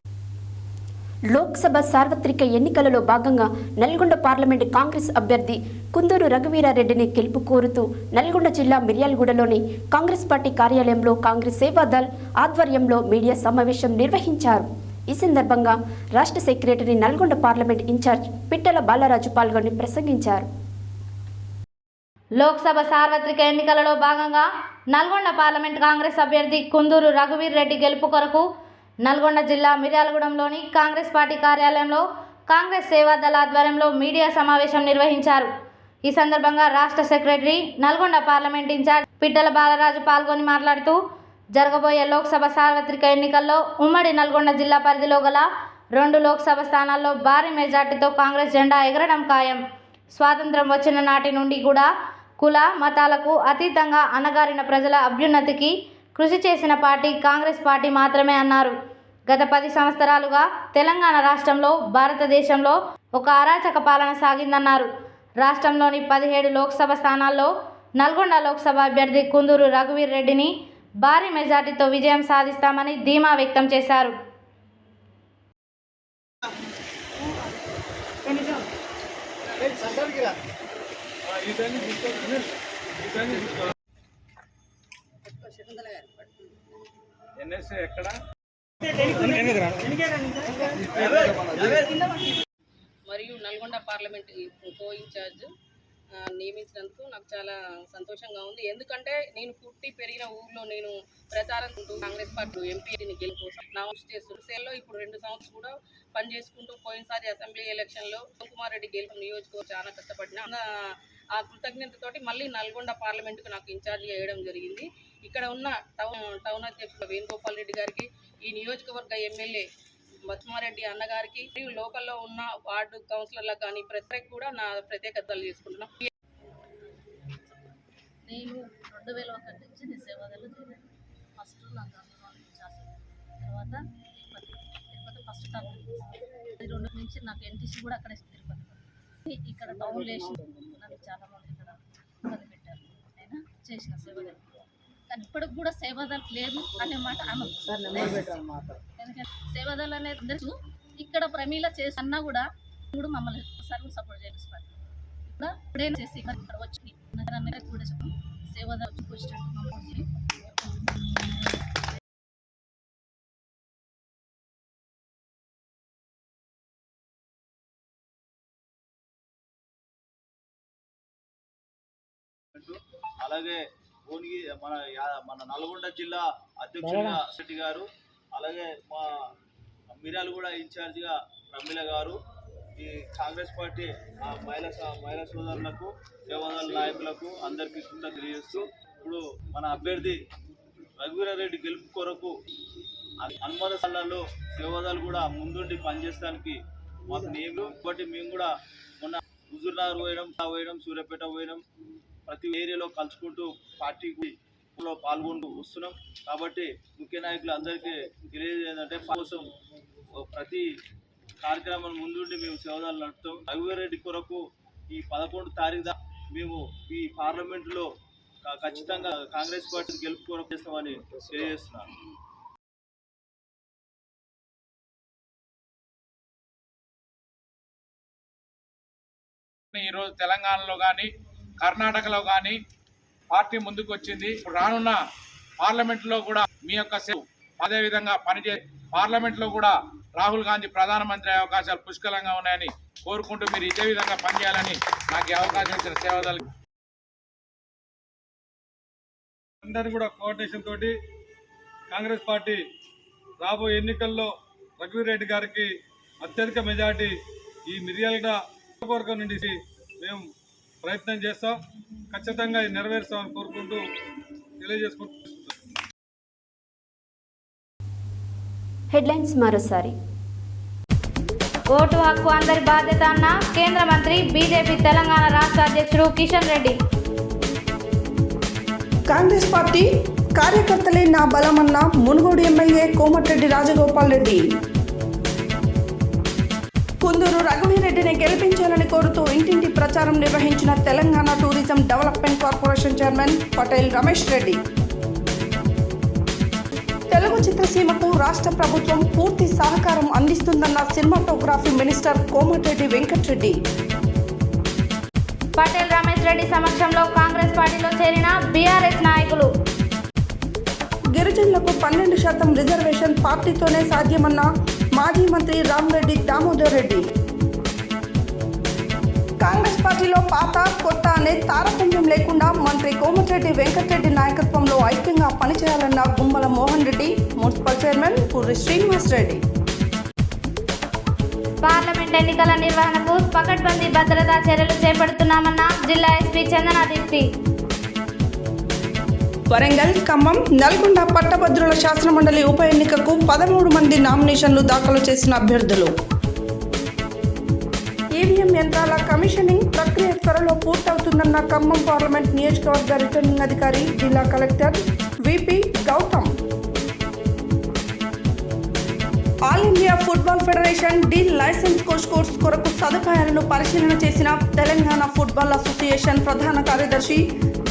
లోక్సభ సార్వత్రిక ఎన్నికలలో భాగంగా నల్గొండ పార్లమెంటు కాంగ్రెస్ అభ్యర్థి కుందూరు రఘువీరారెడ్డిని గెలుపు కోరుతూ నల్గొండ జిల్లా మిర్యాలగూడలోని కాంగ్రెస్ పార్టీ కార్యాలయంలో కాంగ్రెస్ సేవాదళ్ ఆధ్వర్యంలో మీడియా సమావేశం నిర్వహించారు. ఈ సందర్భంగా రాష్ట్ర సెక్రటరీ నల్గొండ పార్లమెంట్ ఇన్ఛార్జ్ పిట్టల బాలరాజు పాల్గొని ప్రసంగించారు. లోక్సభ సార్వత్రిక ఎన్నికలలో భాగంగా నల్గొండ పార్లమెంట్ కాంగ్రెస్ అభ్యర్థి కుందూరు రఘువీరారెడ్డి గెలుపు కొరకు నల్గొండ జిల్లా మిర్యాలగూడెంలోని కాంగ్రెస్ పార్టీ కార్యాలయంలో కాంగ్రెస్ సేవాదళ ఆధ్వర్యంలో మీడియా సమావేశం నిర్వహించారు. ఈ సందర్భంగా రాష్ట్ర సెక్రటరీ నల్గొండ పార్లమెంట్ ఇన్ఛార్జ్ పిట్టల బాలరాజు పాల్గొని మాట్లాడుతూ జరగబోయే లోక్సభ సార్వత్రిక ఎన్నికల్లో ఉమ్మడి నల్గొండ జిల్లా పరిధిలో గల 2 లోక్సభ స్థానాల్లో భారీ మెజార్టీతో కాంగ్రెస్ జెండా ఎగరడం ఖాయం. స్వాతంత్రం వచ్చిన నాటి నుండి కూడా కుల మతాలకు అతీతంగా అణగారిన ప్రజల అభ్యున్నతికి కృషి చేసిన పార్టీ కాంగ్రెస్ పార్టీ మాత్రమే అన్నారు. గత 10 సంవత్సరాలుగా తెలంగాణ రాష్ట్రంలో భారతదేశంలో ఒక అరాచక పాలన సాగిందన్నారు. రాష్ట్రంలోని 17 లోక్సభ స్థానాల్లో నల్గొండ లోక్సభ అభ్యర్థి కుందూరు రఘువీరారెడ్డిని భారీ మెజార్టీతో విజయం సాధిస్తామని ధీమా వ్యక్తం చేశారు. మరియు నల్గొండ పార్లమెంట్ కో ఇన్ఛార్జ్ నియమించినందుకు నాకు చాలా సంతోషంగా ఉంది. ఎందుకంటే నేను పుట్టి పెరిగిన ఊర్లో నేను ప్రచారం కాంగ్రెస్ పార్టీ ఎంపీని గెలుపు కోసం నా కృషి చేస్తున్నాను. సేల్లో ఇప్పుడు 2 సంవత్సరాలు కూడా పనిచేసుకుంటూ పోయినసారి అసెంబ్లీ ఎలక్షన్లో కుమార్ రెడ్డి గెలుపు నియోజకవర్గం చాలా కష్టపడిన ఆ కృతజ్ఞతతోటి మళ్ళీ నల్గొండ పార్లమెంటుకు నాకు ఇన్ఛార్జ్ చేయడం జరిగింది. ఇక్కడ ఉన్న టౌన్ అధ్యక్షుడు వేణుగోపాల్ రెడ్డి గారికి, ఈ నియోజకవర్గ ఎమ్మెల్యే బతుమారెడ్డి అన్నగారికి, మరియు లోకల్లో ఉన్న వార్డు కౌన్సిలర్లకు కానీ ప్రత్యేక కూడా నా ప్రత్యేకతలు చేసుకుంటున్నాం. నేను 2001 నుంచి నేను సేవలు చేశాను. ఫస్ట్ నాకు తర్వాత తిరుపతి ఫస్ట్ టౌన్ 2 నుంచి నాకు ఎన్టీసీ కూడా అక్కడే తిరుపతి. ఇక్కడ టౌన్ లేచి నాకు చాలా మంది ఇక్కడ ఇబ్బంది పెట్టారు. అయినా చేసిన సేవలు కానీ ఇప్పటికి కూడా సేవాదళ లేదు అనే మాట ఎందుకంటే సేవాదళ అనేది అందరూ ఇక్కడ ప్రమీల చేసన్నా కూడా ఇప్పుడు మమ్మల్ని సర్వీస్ సపోర్ట్ చేపిస్తారు. ఇప్పుడే చేసి ఇక్కడ వచ్చి కూడా సేవాదళ వచ్చినట్టు అలాగే భువనగిరి మన నల్గొండ జిల్లా అధ్యక్షుడిగా శెట్టి గారు, అలాగే మా మిర్యాలగూడ ఇన్ఛార్జిగా రమీల గారు, ఈ కాంగ్రెస్ పార్టీ మహిళా సోదరులకు, సేవాదళ నాయకులకు అందరికీ కూడా తెలియజేస్తూ, ఇప్పుడు మన అభ్యర్థి రఘువీరారెడ్డి గెలుపు కొరకు అనుమతిలో సేవాదళాలు కూడా ముందుండి పనిచేయడానికి మాకు నియమం. కాబట్టి మేము కూడా మొన్న హుజూర్నగర్ పోయడం సూర్యాపేట పోయడం ప్రతి ఏరియాలో కలుసుకుంటూ పార్టీలో పాల్గొంటూ వస్తున్నాం. కాబట్టి ముఖ్య నాయకులు అందరికీ తెలియజేయాలంటే కోసం ప్రతి కార్యక్రమం ముందుండి మేము సేవదాలు నడుపుతాం. రఘువీరారెడ్డి కొరకు ఈ 11 తారీఖు మేము ఈ పార్లమెంటులో ఖచ్చితంగా కాంగ్రెస్ పార్టీ గెలుపు కొరకు చేస్తామని తెలియజేస్తున్నాను. ఈరోజు తెలంగాణలో కానీ కర్ణాటకలో కానీ పార్టీ ముందుకు వచ్చింది. ఇప్పుడు రానున్న పార్లమెంట్లో కూడా మీ యొక్క అదేవిధంగా పార్లమెంట్లో కూడా రాహుల్ గాంధీ ప్రధానమంత్రి అయ్యే అవకాశాలు పుష్కలంగా ఉన్నాయని కోరుకుంటూ మీరు ఇదే విధంగా పనిచేయాలని నాకు ఈ అవకాశం ఇచ్చిన సేవదళ అందరినీ కూడా కోఆర్డినేషన్ తోటి కాంగ్రెస్ పార్టీ రాబోయే ఎన్నికల్లో రఘువీరారెడ్డి గారికి అత్యధిక మెజార్టీ ఈ మిర్యాలగూడ నుండి మేము ప్రయత్నం చేస్తాం. ఖచ్చితంగా ఇది నెరవేరుస్తామని కోరుకుంటూ తెలియజేసుకుంటున్నాం. హెడ్లైన్స్ మరోసారి. ఓటు హక్కు అందరి బాధ్యత అన్న కేంద్ర మంత్రి బీజేపీ తెలంగాణ రాష్ట్ర అధ్యక్షుడు కిషన్ రెడ్డి. కాంగ్రెస్ పార్టీ కార్యకర్తలే నా బలమన్న మునుగోడు ఎమ్మెల్యే కోమటిరెడ్డి రాజగోపాల్ రెడ్డి. కుందూరు రఘువీరెడ్డిని గెలిపించాలని కోరుతూ ఇంటింటి ప్రచారం నిర్వహించిన Telangana tourism development corporation chairman Patel Ramesh Reddy. Telugu చిత్రసీమకు రాష్ట్ర ప్రభుత్వం పూర్తి సహకారం అందిస్తుందన్న సినిమాటోగ్రఫీ మినిస్టర్ కోమటిరెడ్డి వెంకటరెడ్డి. పటేల్ రమేష్ రెడ్డి సమక్షంలో కాంగ్రెస్ పార్టీలో చేరిన బీఆర్ఎస్ నాయకులు. గిరిజనులకు 12% రిజర్వేషన్ పార్టీతోనే సాధ్యమన్న మాజీ మంత్రి రామరెడ్డి దామోదర్ రెడ్డి. కాంగ్రెస్ పార్టీలో పాత కొత్త అనే తారతమ్యం లేకుండా మంత్రి కోమటిరెడ్డి వెంకటరెడ్డి నాయకత్వంలో ఐక్యంగా పనిచేయాలన్న Gummala Mohan Reddy. Municipal chairman Puri Srinivas Reddy. Parliament ఎన్నికల నిర్వహణకు పకడ్బందీ భద్రతా చర్యలు చేపడుతున్నామన్న జిల్లా ఎస్పీ చందనా దీప్తి. వరంగల్, ఖమ్మం, నల్గొండ పట్టభద్రుల శాసనమండలి ఉప ఎన్నికకు 13 మంది నామినేషన్లు దాఖలు చేసిన అభ్యర్థులు. ఈవీఎం యంత్రాల కమిషనింగ్ ప్రక్రియ త్వరలో పూర్తవుతుందన్న ఖమ్మం పార్లమెంట్ నియోజకవర్గ రిటర్నింగ్ అధికారి జిల్లా collector VP Gautham. All India football federation D license course కొరకు సదుపాయాలను పరిశీలన చేసిన తెలంగాణ ఫుట్బాల్ అసోసియేషన్ ప్రధాన కార్యదర్శి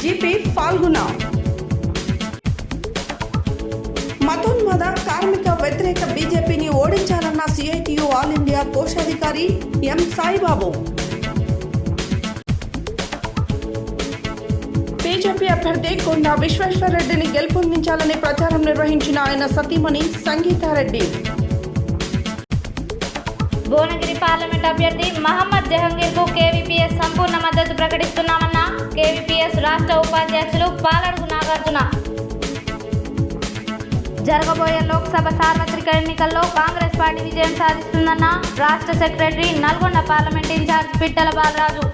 జిపి ఫాల్గునా. మతోన్మాద కార్మిక వ్యతిరేక బీజేపీని ఓడించాలన్న సిఐటియు ఆల్ ఇండియా కోశాధికారి ఎం సాయిబాబు. బీజేపీ అభ్యర్థి కొండా విశ్వేశ్వరరెడ్డిని గెలుపొందించాలని ప్రచారం నిర్వహించిన ఆయన సతీమణి సంగీతారెడ్డి. భువనగిరి పార్లమెంట్ అభ్యర్థి మహమ్మద్ జహంగీర్కు కేవీపీఎస్ సంపూర్ణ మద్దతు ప్రకటిస్తున్నామన్న కేవీపీఎస్ రాష్ట్ర ఉపాధ్యక్షులు పాలడుగు నాగార్జున. జరగబోయే లోక్సభ సార్వత్రిక ఎన్నికల్లో కాంగ్రెస్ పార్టీ విజయం సాధిస్తుందన్న రాష్ట్ర సెక్రటరీ నల్గొండ పార్లమెంట్ ఇన్ఛార్జ్ పిట్టల బాలరాజు.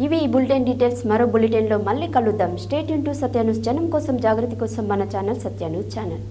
ఇవి ఈ బులెటిన్ డీటెయిల్స్. మరో బులెటిన్లో మళ్ళీ కలుద్దాం. Stay tune to Satya news. జనం కోసం, జాగృతి కోసం మన ఛానల్ సత్య న్యూస్ ఛానల్.